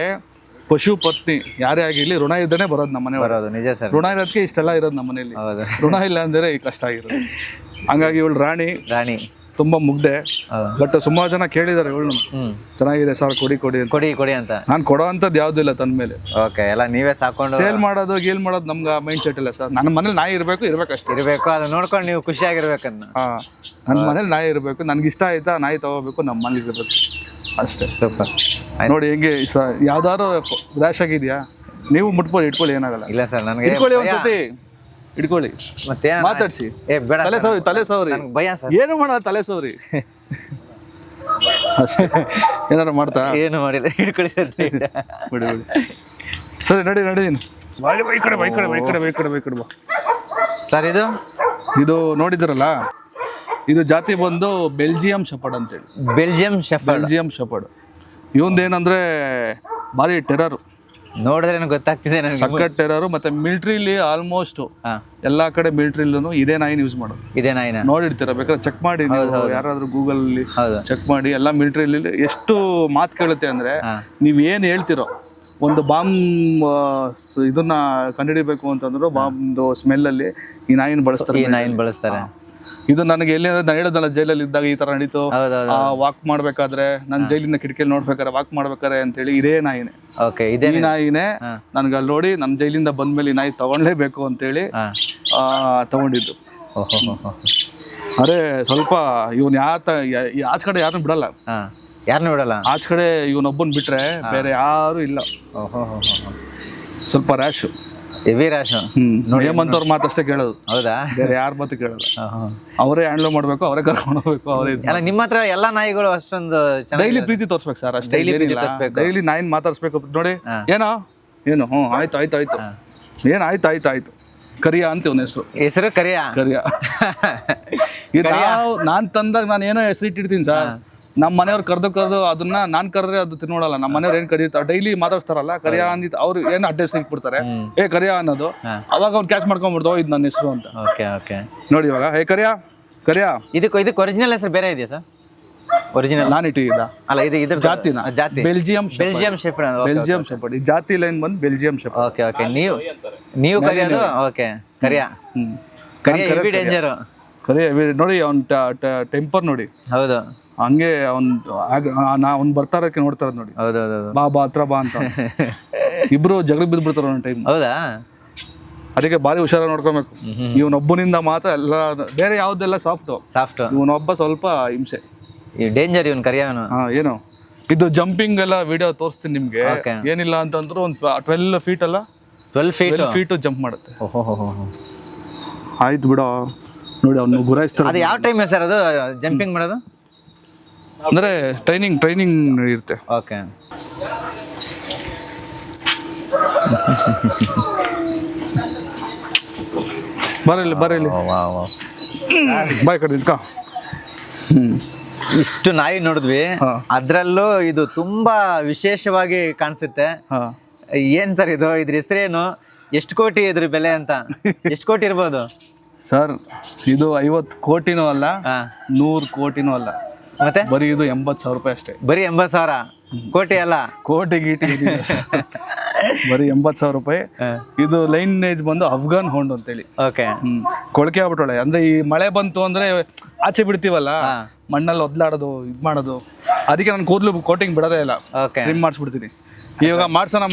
ಪಶುಪತ್ನಿ ಯಾರೇ ಆಗಿರ್ಲಿ, ಋಣ ಇದ್ದನೇ ಬರೋದು ನಮ್ಮ ಮನೆ. ಬರೋದು ನಿಜ ಸರ್. ಋಣ ಇರೋದಕ್ಕೆ ಇಷ್ಟೆಲ್ಲ ಇರೋದು ನಮ್ಮ ಮನೇಲಿ. ಋಣ ಇಲ್ಲ ಅಂದ್ರೆ ಈ ಕಷ್ಟ ಆಗಿರೋದು. ಹಂಗಾಗಿ ಇವಳು ರಾಣಿ ತುಂಬಾ ಮುಗ್ದೆ. ಬಟ್ ಸುಮಾರು ಜನ ಕೇಳಿದಾರೆ ಇವಳು, ಚೆನ್ನಾಗಿದೆ ಸರ್, ಕೊಡಿ ಅಂತ. ನಾನು ಕೊಡೋ ಅಂತದ್ದು ಯಾವ್ದು ಇಲ್ಲ ತನ್ನ ಮೇಲೆ. ಓಕೆ, ಎಲ್ಲ ನೀವೇ ಸಾಕೊಂಡು ಸೇಲ್ ಮಾಡೋದು ನಮ್ಗೆ ಮೈಂಡ್ ಸೆಟ್ ಇಲ್ಲ ಸರ್. ನನ್ನ ಮನೇಲಿ ನಾಯಿ ಇರ್ಬೇಕಷ್ಟೇ. ಅದು ನೋಡ್ಕೊಂಡು ನೀವು ಖುಷಿಯಾಗಿರ್ಬೇಕನ್ನ. ನನ್ನ ಮನೇಲಿ ನಾಯಿ ಇರಬೇಕು, ನನ್ಗೆ ಇಷ್ಟ ಆಯ್ತಾ ನಾಯಿ ತಗೋಬೇಕು, ನಮ್ಮ ಮನೇಲಿ ಇರಬೇಕು ಅಷ್ಟೇ. ಸೂಪರ್. ನೋಡಿ ಹೆಂಗೆ ಯಾವ್ದಾದ್ರು ರ್ಯಾಶ್ ಆಗಿದ್ಯಾ, ನೀವು ಮುಟ್ಬೋದು, ಇಟ್ಕೊಳ್ಳಿ, ಏನಾಗಲ್ಲ. ಇಲ್ಲ ಸರ್, ನನಗೆ ಇಟ್ಕೊಳ್ಳಿ, ಒಂದ್ಸತಿ ಇಟ್ಕೊಳ್ಳಿ, ಮತ್ತೆ ಮಾತಾಡ್ಸಿ. ತಲೆ ಸೌರಿ ಭಯ ಸರ್. ಏನು ಮಾಡಲ್ಲ, ತಲೆ ಸೌರಿ ಅಷ್ಟೇ. ಏನಾರು ಮಾಡ್ತಾ? ಏನು ಮಾಡಿಲ್ಲ, ಇಟ್ಕೊಳ್ಳಿ ಸರ್. ಬಿಡಿ ಸರಿ, ನಡಿ ಈ ಕಡೆ ಬಾ ಸರ್. ಇದು ನೋಡಿದ್ರಲ್ಲ, ಇದು ಜಾತಿ ಬಂದು ಬೆಲ್ಜಿಯಂ ಶೆಪರ್ಡ್ ಅಂತೇಳಿ. Belgium Shepherd. ಇವಂದೇನಂದ್ರೆ ಭಾರಿ ಟೆರರ್. ನೋಡಿದ್ರೆ ಗೊತ್ತಾಗ್ತಿದೆ ನನಗೆ. ಸಖತ್ ಟೆರರು. ಮತ್ತೆ ಮಿಲಿಟ್ರಿಲಿ ಆಲ್ಮೋಸ್ಟ್ ಎಲ್ಲಾ ಕಡೆ ಮಿಲಿಟ್ರಿಲೂ ಇದೇ ನಾಯಿನ ಯೂಸ್ ಮಾಡೋದು. ಇದೇ ನಾಯಿನ ನೋಡಿರ್ತೀರ, ಬೇಕಾದ್ರೆ ಚೆಕ್ ಮಾಡಿ ನೀವು, ಯಾರಾದ್ರೂ ಗೂಗಲ್ ಅಲ್ಲಿ ಚೆಕ್ ಮಾಡಿ. ಎಲ್ಲ ಮಿಲಿಟ್ರಿಲಿ ಎಷ್ಟು ಮಾತು ಕೇಳುತ್ತೆ ಅಂದ್ರೆ, ನೀವ್ ಏನ್ ಹೇಳ್ತಿರೋ, ಒಂದು ಬಾಂಬ್ ಇದನ್ನ ಕಂಡುಹಿಡಿಬೇಕು ಅಂತಂದ್ರು ಬಾಂಬ್ದು ಸ್ಮೆಲ್ ಅಲ್ಲಿ ಈ ನಾಯಿನ ಬಳಸ್ತಾರೆ. ಈ ನಾಯಿನ ಬಳಸ್ತಾರೆ. ಇದು ನನಗೆ ಎಲ್ಲಿ ಅಂದ್ರೆ, ನಾನು ಹೇಳೋದಲ್ಲ, ಜೈಲಲ್ಲಿ ಇದ್ದಾಗ ಈ ತರ ನಡೀತು. ವಾಕ್ ಮಾಡ್ಬೇಕಾದ್ರೆ, ನಾನು ಜೈಲಿನ ಕಿಟಕಿಯಲ್ಲಿ ನೋಡ್ಬೇಕಾದ್ರೆ, ವಾಕ್ ಮಾಡ್ಬೇಕಾದ್ರೆ ಅಂತೇಳಿ ಇದೇ ನಾಯಿನೇ. ಓಕೆ, ಇದೇ ಈ ನಾಯಿನೇ ನನ್ಗೆ ಅಲ್ಲಿ ನೋಡಿ ನಮ್ ಜೈಲಿಂದ ಬಂದ್ಮೇಲೆ ಈ ನಾಯಿ ತಗೊಂಡ್ಲೇಬೇಕು ಅಂತೇಳಿ ತಗೊಂಡಿದ್ದು. ಅರೆ ಸ್ವಲ್ಪ ಇವನ್ ಆಚ ಕಡೆ ಯಾರನ್ನು ಬಿಡಲ್ಲ, ಯಾರನ್ನೂ ಬಿಡಲ್ಲ. ಆಚ ಕಡೆ ಇವನೊಬ್ಬನ್ ಬಿಟ್ರೆ ಬೇರೆ ಯಾರು ಇಲ್ಲ. ಸ್ವಲ್ಪ ರ್ಯಾಶ್, ಹೆವಿ ರ್ಯಾಶ್. ಹೇಮಂತ್ ಅವ್ರ ಮಾತಷ್ಟೇ ಕೇಳೋದು. ಹೌದಾ? ಬೇರೆ ಯಾರ ಮಾತು ಕೇಳಲ್ಲ. ಅವರೇ ಹ್ಯಾಂಡ್ಲ್ ಮಾಡ್ಬೇಕು, ಅವರೇ ಕರ್ಕೊಂಡು ಹೋಗ್ಬೇಕು, ಅವರೇ. ಅಲ್ಲ, ನಿಮ್ಮ ಹತ್ರ ಎಲ್ಲಾ ನಾಯಿಗಳು ಅಷ್ಟೊಂದು ಡೈಲಿ ಪ್ರೀತಿ ತೋರ್ಸ್ಬೇಕು ಸರ್, ಅಷ್ಟೇ. ಡೈಲಿ ನಾಯಿನ್ ಮಾತಾಡ್ಸ್ಬೇಕು. ನೋಡಿ ಏನೋ ಏನು, ಆಯ್ತು ಆಯ್ತು ಆಯ್ತು, ಏನ್ ಆಯ್ತು ಆಯ್ತು ಆಯ್ತು. ಕರಿಯ ಅಂತ ಇವನ ಹೆಸರು ಕರಿಯ. ನಾನ್ ತಂದಾಗ ನಾನು ಏನೋ ಹೆಸರು ಇಟ್ಟಿರ್ತೀನಿ ಸರ್. ನಮ್ಮ ಮನೆಯವ್ರು ಕರೆದು ಅದನ್ನ ನಾನ್ ಕರೆದ್ರೆ ಅದು ತಿನ್ನೋಡಲ್ಲ. ನಮ್ಮ ಮನೆಯವ್ರು ಏನ್ ಕರೀತಾರೆ, ಡೈಲಿ ಮಾತಾಡ್ತಾರಲ್ಲ, ಕರಿಯ ಅಂದಿತ್ತು. ಅವ್ರು ಏನ್ ಅಡ್ರೆಸ್ ಇಟ್ಬಿಡ್ತಾರೆ, ಏ ಕರಿಯ ಅನ್ನೋದು. ಅವಾಗ ಅವ್ರು ಕ್ಯಾಚ್ ಮಾಡ್ಕೊಂಡ್ಬಿಡ್ತಾವ, ಇದು ನನ್ನ ಹೆಸರು ಅಂತ. ನೋಡಿ ಇವಾಗ, ಹೇ ಕರಿಯ ಕರಿಯ. ಇದಕ್ಕೆ ಒರಿಜಿನಲ್ ಹೆಸರು ಬೇರೆ ಇದೆಯಾ ಸರ್? ಒರಿಜಿನಲ್ ನಾನು ಇಟ್ಟಿದ್ದ ಅಲ್ಲ, ಇದು ಜಾತಿನ ಜಾತಿ ಬೆಲ್ಜಿಯಂ ಶೆಫರ್ಡ್. Belgium shepherd. ಈ ಜಾತಿ ಲೈನ್ ಬಂದು ಬೆಲ್ಜಿಯಂ ಶೆಫರ್ಡ್. Okay okay. ನೀವು ಕರಿಯೋದು ಓಕೆ ಕರಿಯ. ಕರಿಯ ಹೆವಿ ಡೇಂಜರ್. ಕರಿಯ ನೋಡಿ, ಅವ್ನ ಟೆಂಪರ್ ನೋಡಿ. ಹೌದು, ಹಂಗೆ ಅವ್ನ್ ಬರ್ತಾರಕ್ಕೆ ನೋಡ್ತಾರ ನೋಡಿ. ಹೌದೌದು. ಬಾ ಹತ್ರ ಬಾ ಅಂತ. ಇಬ್ರು ಜಗಳ ಬಿದ್ಬಿಡ್ತಾರ ಒಂದ್ ಟೈಮ್. ಹೌದಾ? ಅದಕ್ಕೆ ಬಾರಿ ಹುಷಾರ ನೋಡ್ಕೊಬೇಕು. ಇವನೊಬ್ಬನಿಂದ ಮಾತ್ರ ಎಲ್ಲ, ಬೇರೆ ಯಾವ್ದೆಲ್ಲ ಸಾಫ್ಟ್. ಇವನೊಬ್ಬ ಸ್ವಲ್ಪ ಹಿಂಸೆ, ಡೇಂಜರ್ ಇವನ್ ಕರಿಯವನು. ಏನು ಇದು ಜಂಪಿಂಗ್ ಎಲ್ಲ ವಿಡಿಯೋ ತೋರಿಸ್ತೀನಿ ನಿಮ್ಗೆ. ಏನಿಲ್ಲ ಅಂತಂದ್ರು ಒಂದು 12 ಫೀಟ್ ಅಲ್ಲ, 12 ಫೀಟ್ ಜಂಪ್ ಮಾಡುತ್ತೆ. ಆಯ್ತು ಬಿಡೋ, ನೋಡಿ ಅವ್ನು ಗುರಾಯಿಸ್ತಾರೆ. ಅದು ಯಾವ ಟೈಮ್ ಸರ್ ಅದು ಜಂಪಿಂಗ್ ಮಾಡೋದು? ಅಂದ್ರೆ ಟ್ರೈನಿಂಗ್ ಇರುತ್ತೆ. ಓಕೆ. ಬರಲಿ ಬಾಯ್ ಕಡೆ ನಿಂತ್ಕ. ಇಷ್ಟು ನಾಯಿ ನೋಡಿದ್ವಿ, ಅದ್ರಲ್ಲೂ ಇದು ತುಂಬಾ ವಿಶೇಷವಾಗಿ ಕಾಣಿಸುತ್ತೆ. ಏನ್ ಸರ್ ಇದು? ಇದ್ರ ಹೆಸರೇನು? ಎಷ್ಟು ಕೋಟಿ ಇದ್ರ ಬೆಲೆ ಅಂತ? ಎಷ್ಟು ಕೋಟಿ ಇರ್ಬೋದು ಸರ್? ಇದು 50 ಕೋಟಿನೂ ಅಲ್ಲ, 100 ಕೋಟಿನೂ ಅಲ್ಲ. ಮತ್ತೆ ಬರೀ ಇದು 80,000 ರೂಪಾಯಿ ಅಷ್ಟೇ. ಬರೀ 80,000? ಕೋಟಿ ಅಲ್ಲ, ಕೋಟಿ ಗೀಟಿ. ಬರೀ 80,000 ರೂಪಾಯಿ. ಇದು ಲೈನೇಜ್ ಬಂದು ಅಫ್ಘಾನ್ ಹೋಂಡ್ ಅಂತೇಳಿ. ಓಕೆ. ಕೊಳಕೆ ಆಗ್ಬಿಟ್ಟೊಳೆ. ಅಂದ್ರೆ ಈ ಮಳೆ ಬಂತು ಅಂದ್ರೆ ಆಚೆ ಬಿಡ್ತೀವಲ್ಲ, ಮಣ್ಣಲ್ಲಿ ಒದ್ಲಾಡೋದು, ಇದ್ ಮಾಡೋದು. ಅದಕ್ಕೆ ನಾನು ಕೂದಲು ಕೋಟಿಂಗ್ ಬಿಡೋದೇ ಇಲ್ಲ, ಟ್ರಿಮ್ ಮಾಡಿಸ್ಬಿಡ್ತೀನಿ. ಇವಾಗ ಮಾಡ್ಸೋಣ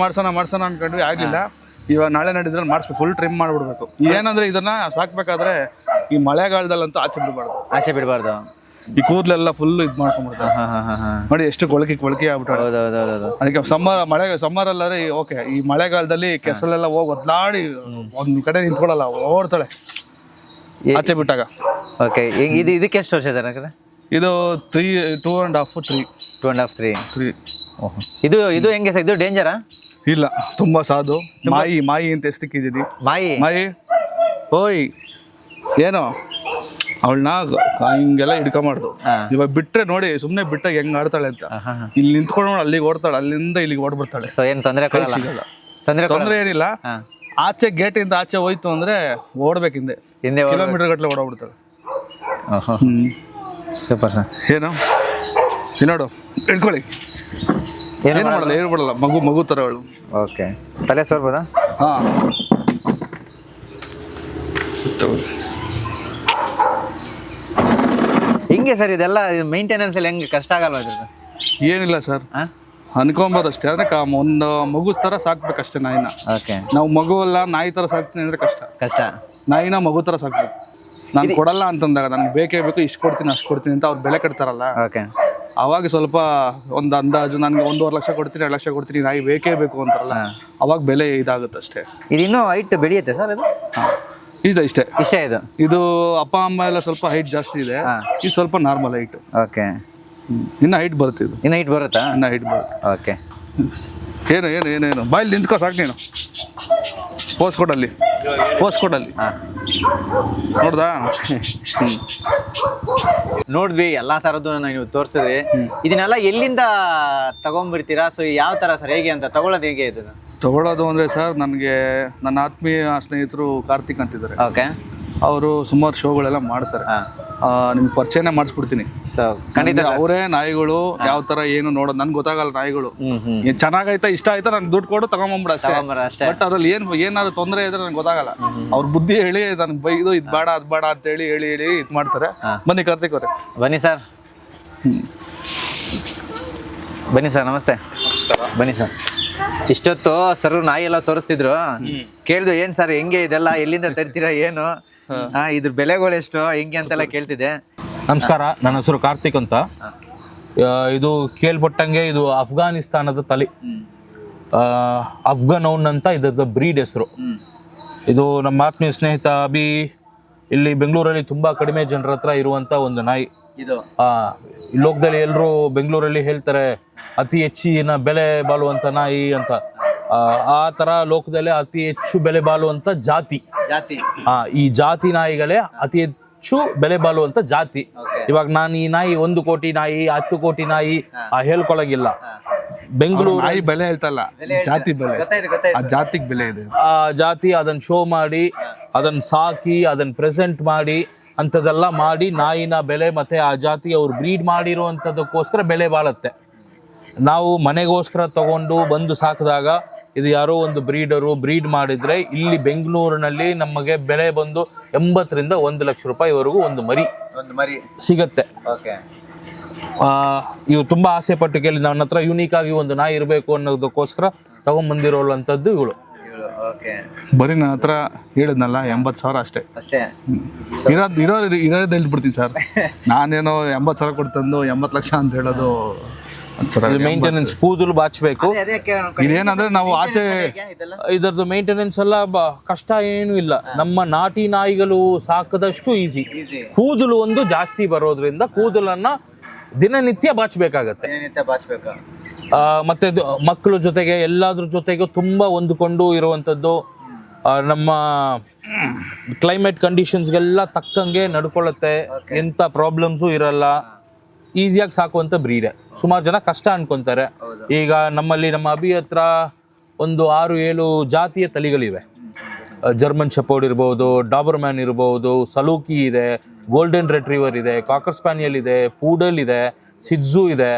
ಅನ್ಕೊಂಡ್ವಿ, ಆಗ್ಲಿಲ್ಲ. ಇವಾಗ ನಾಳೆ ನಡೆದ್ರೆ ಮಾಡಿಸ್ಬೇಕು, ಫುಲ್ ಟ್ರಿಮ್ ಮಾಡ್ಬಿಡ್ಬೇಕು. ಏನಂದ್ರೆ ಇದನ್ನ ಸಾಕ್ಬೇಕಾದ್ರೆ ಈ ಮಳೆಗಾಲದಲ್ಲಂತೂ ಆಚೆ ಬಿಡಬಾರ್ದು. ಈ ಕೂದಲೆಲ್ಲ ಫುಲ್ ಇದ್ ಮಾಡ್ಕೊಂಡ್ಬಿಡ್ತಾರೆ. ನೋಡಿ ಎಷ್ಟು ಕೊಳಕೆ ಆಗ್ಬಿಟ್ಟು. ಅದಕ್ಕೆ ಸಮ್ಮರ್ ಅಲ್ಲಾದ್ರೆ ಓಕೆ. ಈ ಮಳೆಗಾಲದಲ್ಲಿ ಕೆಸಲೆಲ್ಲ ಹೋಗಿ ಒದ್ಲಾಡಿ ಒಂದ್ ಕಡೆ ನಿಂತ್ಕೊಳ್ಳಲ್ಲ, ಓಡ್ತಾಳೆ ಆಚೆ ಬಿಟ್ಟಾಗ. ಓಕೆ. ಇದಕ್ಕೆ ಎಷ್ಟು ವರ್ಷ ಸರ್? ಇದು 2.5 3. ಇದು ಹೆಂಗೆ ಸರ್? ಇದು ಡೇಂಜರಾ? ಇಲ್ಲ, ತುಂಬಾ ಸಾಧು. ಮಾಯಿ ಅಂತ ಎಷ್ಟಕ್ಕಿದ್ದೀನಿ. ಮಾಯಿ ಓಯ್ ಏನೋ ಅವಳನ್ನ ಹಿಂಗೆಲ್ಲ ಹಿಡ್ಕೊಂಬಾರ್ದು. ಇವಾಗ ಬಿಟ್ರೆ ನೋಡಿ, ಸುಮ್ನೆ ಬಿಟ್ಟಾಗ ಹೆಂಗ್ ಆಡ್ತಾಳೆ ಅಂತ. ಇಲ್ಲಿ ನಿಂತ್ಕೊಂಡು ಅಲ್ಲಿಗೆ ಓಡ್ತಾಳೆ, ಅಲ್ಲಿಂದ ಇಲ್ಲಿಗೆ ಓಡ್ಬಿಡ್ತಾಳೆ. ಏನ್ ತೊಂದರೆ ಸಿಗಲ್ಲ? ತೊಂದರೆ ಏನಿಲ್ಲ. ಆಚೆ ಗೇಟ್ ಇಂದ ಆಚೆ ಹೋಯ್ತು ಅಂದ್ರೆ ಓಡ್ಬೇಕು, ಹಿಂದೆ ಕಿಲೋಮೀಟರ್ ಗಟ್ಟಲೆ ಓಡೋಗ್ಬಿಡ್ತಾಳೆ. Super sir. ಏನು ನೋಡು, ಇಟ್ಕೊಳ್ಳಿ. ಏನು ಬಿಡಲ್ಲ, ಮಗು ತರ ಅವಳು. ಓಕೆ. ತಲೆ ಸೋರ್ಬೋದಾ? ಹಾ. ಹಿಂಗೆ ಸರ್ ಇದೆಲ್ಲ ಮೇಂಟೆನೆನ್ಸ್ ಎಲ್ಲ ಹೆಂಗೆ ಕಷ್ಟ ಆಗಲ್ವಾ? ಏನಿಲ್ಲ ಸರ್, ಅನ್ಕೊಂಬೋದು ಅಷ್ಟೇ. ಅಂದ್ರೆ ಒಂದು ಮಗು ತರ ಸಾಕ್ಬೇಕಷ್ಟೇ ನಾಯಿನ. ನಾವು ಮಗು ಅಲ್ಲ ನಾಯಿ ತರ ಸಾಕ್ತೀನಿ ಅಂದ್ರೆ ಕಷ್ಟ. ನಾಯಿನ ಮಗು ತರ ಸಾಕ್ಬೇಕು. ನಾನು ಕೊಡಲ್ಲ ಅಂತಂದಾಗ, ನನ್ಗೆ ಬೇಕೇ ಬೇಕು, ಇಷ್ಟು ಕೊಡ್ತೀನಿ ಅಷ್ಟು ಕೊಡ್ತೀನಿ ಅಂತ ಅವ್ರು ಬೆಲೆ ಕಟ್ತಾರಲ್ಲ, ಅವಾಗ ಸ್ವಲ್ಪ ಒಂದು ಅಂದಾಜು, ನನ್ಗೆ 1.5 ಲಕ್ಷ ಕೊಡ್ತೀನಿ 2 ಲಕ್ಷ ಕೊಡ್ತೀನಿ, ನಾಯಿ ಬೇಕೇ ಬೇಕು ಅಂತಾರಲ್ಲ, ಅವಾಗ ಬೆಲೆ ಇದಾಗುತ್ತೆ ಅಷ್ಟೇ. ಇದು ಇನ್ನೂ ಹೈಟ್ ಬೆಳೆಯುತ್ತೆ ಸರ್? ಇದು ಇಷ್ಟೇ. ಇದು ಅಪ್ಪ ಅಮ್ಮ ಎಲ್ಲ ಸ್ವಲ್ಪ ಹೈಟ್ ಜಾಸ್ತಿ ಇದೆ, ಇದು ಸ್ವಲ್ಪ ನಾರ್ಮಲ್ ಹೈಟ್. ಓಕೆ. ಇನ್ನು ಹೈಟ್ ಬರುತ್ತೆ. ಇದು ಇನ್ನು ಹೈಟ್ ಬರುತ್ತಾ? ಇನ್ನು ಹೈಟ್ ಬರುತ್ತೆ. ಓಕೆ. ಏನು ಬಾಯಲ್ಲಿ ನಿಂತ್ಕೋ ಸಾಕು. ನೀನು ಫೋಸ್ ಕೊಡಲ್ಲಿ ನೋಡ್ದಾ? ನೋಡಿದ್ವಿ ಎಲ್ಲಾ ತರದ್ದು ನೀವು ತೋರಿಸಿದ್ರಿ. ಇದನ್ನೆಲ್ಲ ಎಲ್ಲಿಂದ ತಗೊಂಡ್ಬರ್ತೀರಾ? ಸೊ ಯಾವ ತರ ಸರ್, ಹೇಗೆ ಅಂತ ತಗೊಳ್ಳೋದು ಹೇಗೆ? ಇದು ತಗೊಳ್ಳೋದು ಅಂದರೆ ಸರ್, ನನಗೆ ನನ್ನ ಆತ್ಮೀಯ ಸ್ನೇಹಿತರು ಕಾರ್ತಿಕ್ ಅಂತಿದ್ದಾರೆ. ಓಕೆ. ಅವರು ಸುಮಾರು ಶೋಗಳೆಲ್ಲ ಮಾಡ್ತಾರೆ. ನಿಮ್ಗೆ ಪರಿಚಯನೇ ಮಾಡಿಸ್ಬಿಡ್ತೀನಿ. ಸೊ ಖಂಡಿತ ಅವರೇ ನಾಯಿಗಳು ಯಾವ ತರ ಏನು ನೋಡೋದು ನನ್ಗೆ ಗೊತ್ತಾಗಲ್ಲ. ನಾಯಿಗಳು ಚೆನ್ನಾಗೈತಾ ಇಷ್ಟ ಆಯ್ತಾ ನನ್ಗೆ ದುಡ್ಡು ಕೊಡು ತಗೊಂಬಂಬಿಡ ಅಷ್ಟೇ. ಬಟ್ ಅದ್ರಲ್ಲಿ ಏನಾದ್ರು ತೊಂದರೆ ಇದ್ರೆ ನನ್ಗೆ ಗೊತ್ತಾಗಲ್ಲ. ಅವ್ರ ಬುದ್ಧಿ ಹೇಳಿ ನನ್ಗೆ ಬೈದು ಇದ್ ಬೇಡ ಅದ್ ಬೇಡ ಅಂತ ಹೇಳಿ ಹೇಳಿ ಹೇಳಿ ಇದ್ ಮಾಡ್ತಾರೆ. ಬನ್ನಿ ಕಾರ್ತಿಕ್ ಅವ್ರೆ, ಬನ್ನಿ ಸರ್. ಬನ್ನಿ ಸರ್, ನಮಸ್ತೆ. ಬನ್ನಿ ಸರ್. ಇಷ್ಟೊತ್ತು ಸರ್ ನಾಯಿ ಎಲ್ಲ ತೋರಿಸ್ತಿದ್ರು. ಕೇಳ್ದು ಏನ್ ಸರ್ ಹೆಂಗೆ ಇದೆಲ್ಲ, ಎಲ್ಲಿಂದ ತರ್ತೀರಾ, ಏನು ಇದ್ರ ಬೆಲೆಗಳು ಎಷ್ಟು, ಹೆಂಗೆ ಅಂತೆಲ್ಲ ಕೇಳ್ತಿದ್ದೆ. ನಮಸ್ಕಾರ, ನನ್ನ ಹೆಸರು ಕಾರ್ತಿಕ್ ಅಂತ. ಇದು ಕೇಳ್ಪಟ್ಟಂಗೆ ಇದು ಅಫ್ಘಾನಿಸ್ತಾನದ ತಳಿ, ಅಫ್ಘಾನೌನ್ ಅಂತ ಇದರದ ಬ್ರೀಡ್ ಹೆಸರು. ಇದು ನಮ್ಮ ಆತ್ಮೀಯ ಸ್ನೇಹಿತ ಅಭಿ ಇಲ್ಲಿ ಬೆಂಗಳೂರಲ್ಲಿ ತುಂಬಾ ಕಡಿಮೆ ಜನರ ಹತ್ರ ಇರುವಂತ ಒಂದು ನಾಯಿ. ಇದು ಈ ಲೋಕದಲ್ಲಿ ಎಲ್ಲರೂ ಬೆಂಗಳೂರಲ್ಲಿ ಹೇಳ್ತಾರೆ ಅತಿ ಹೆಚ್ಚಿನ ಬೆಲೆ ಬಾಳುವಂತ ನಾಯಿ ಅಂತ. ಆ ತರ ಲೋಕದಲ್ಲಿ ಅತಿ ಹೆಚ್ಚು ಬೆಲೆ ಬಾಳುವಂತ ಜಾತಿ. ಈ ಜಾತಿ ನಾಯಿಗಳೇ ಅತಿ ಹೆಚ್ಚು ಬೆಲೆ ಬಾಳುವಂತ ಜಾತಿ. ಇವಾಗ ನಾನು ಈ ನಾಯಿ 1 ಕೋಟಿ ನಾಯಿ 10 ಕೋಟಿ ನಾಯಿ ಹೇಳ್ಕೊಳಗಿಲ್ಲ. ಬೆಂಗಳೂರು ನಾಯಿ ಬೆಲೆ ಹೇಳ್ತಲ್ಲ, ಜಾತಿ ಬೆಲೆ. ಆ ಜಾತಿಗೆ ಬೆಲೆ ಇದೆ. ಆ ಜಾತಿ ಅದನ್ನ ಶೋ ಮಾಡಿ, ಅದನ್ನ ಸಾಕಿ, ಅದನ್ನ ಪ್ರೆಸೆಂಟ್ ಮಾಡಿ, ಅಂಥದ್ದೆಲ್ಲ ಮಾಡಿ ನಾಯಿನ ಬೆಲೆ ಮತ್ತೆ ಆ ಜಾತಿ ಅವ್ರು ಬ್ರೀಡ್ ಮಾಡಿರುವಂಥದ್ದಕ್ಕೋಸ್ಕರ ಬೆಲೆ ಬಾಳುತ್ತೆ. ನಾವು ಮನೆಗೋಸ್ಕರ ತಗೊಂಡು ಬಂದು ಸಾಕಿದಾಗ ಇದು ಯಾರೋ ಒಂದು ಬ್ರೀಡರು ಬ್ರೀಡ್ ಮಾಡಿದ್ರೆ ಇಲ್ಲಿ ಬೆಂಗಳೂರಿನಲ್ಲಿ ನಮಗೆ ಬೆಲೆ ಬಂದು 80ರಿಂದ 1 ಲಕ್ಷ ರೂಪಾಯಿವರೆಗೂ ಒಂದು ಮರಿ ಸಿಗತ್ತೆ. ಇವು ತುಂಬಾ ಆಸೆ ಪಟ್ಟು ಕೇಳಿ ನನ್ನ ಹತ್ರ ಯೂನಿಕ್ ಆಗಿ ಒಂದು ನಾಯಿ ಇರಬೇಕು ಅನ್ನೋದಕ್ಕೋಸ್ಕರ ತಗೊಂಡ್ಬಂದಿರೋವಂಥದ್ದು ಇವಳು. ಬರೀ ನನ್ನ ಹತ್ರ ಹೇಳಿದ್ನಲ್ಲ 80,000 ಅಷ್ಟೇ. ಇರೋದು ಹೇಳ್ಬಿಡ್ತೀನಿ ಸರ್. ನಾನೇನೋ 80,000 ಕೊಟ್ಟು ತಂದು 80 ಲಕ್ಷ ಅಂತ ಹೇಳೋದು ಮೇಂಟೆನೆನ್ಸ್, ಕೂದಲು ಬಾಚಬೇಕು. ಇದೇನಂದ್ರೆ ನಾವು ಆಚೆ ಇದರದ್ದು ಮೇಂಟೆನೆನ್ಸ್ ಎಲ್ಲ ಕಷ್ಟ ಏನು ಇಲ್ಲ. ನಮ್ಮ ನಾಟಿ ನಾಯಿಗಳು ಸಾಕದಷ್ಟು ಈಸಿ. ಕೂದಲು ಒಂದು ಜಾಸ್ತಿ ಬರೋದ್ರಿಂದ ಕೂದಲನ್ನ ದಿನನಿತ್ಯ ಬಾಚಬೇಕಾಗತ್ತೆ. ಮತ್ತೆ ಮಕ್ಕಳ ಜೊತೆಗೆ ಎಲ್ಲಾದ್ರ ಜೊತೆಗೂ ತುಂಬಾ ಹೊಂದಿಕೊಂಡು ಇರುವಂಥದ್ದು. ನಮ್ಮ ಕ್ಲೈಮೇಟ್ ಕಂಡೀಷನ್ಸ್ಗೆಲ್ಲ ತಕ್ಕಂಗೆ ನಡ್ಕೊಳ್ಳುತ್ತೆ. ಎಂಥ ಪ್ರಾಬ್ಲಮ್ಸು ಇರಲ್ಲ. ಈಸಿಯಾಗಿ ಸಾಕುವಂಥ ಬ್ರೀಡೆ. ಸುಮಾರು ಜನ ಕಷ್ಟ ಅನ್ಕೊಂತಾರೆ. ಈಗ ನಮ್ಮಲ್ಲಿ ನಮ್ಮ ಅಭಿ ಹತ್ರ ಒಂದು 6-7 ಜಾತಿಯ ತಳಿಗಳಿವೆ. ಜರ್ಮನ್ ಶೆಪರ್ಡ್ ಇರ್ಬೋದು, ಡಾಬರ್ಮ್ಯಾನ್ ಇರ್ಬೋದು, ಸಲೂಕಿ ಇದೆ, ಗೋಲ್ಡನ್ ರೆಟ್ರೀವರ್ ಇದೆ, ಕಾಕರ್ ಸ್ಪ್ಯಾನಿಯಲ್ ಇದೆ, ಪೂಡಲ್ ಇದೆ, ಸಿಡ್ಜು ಇದೆ.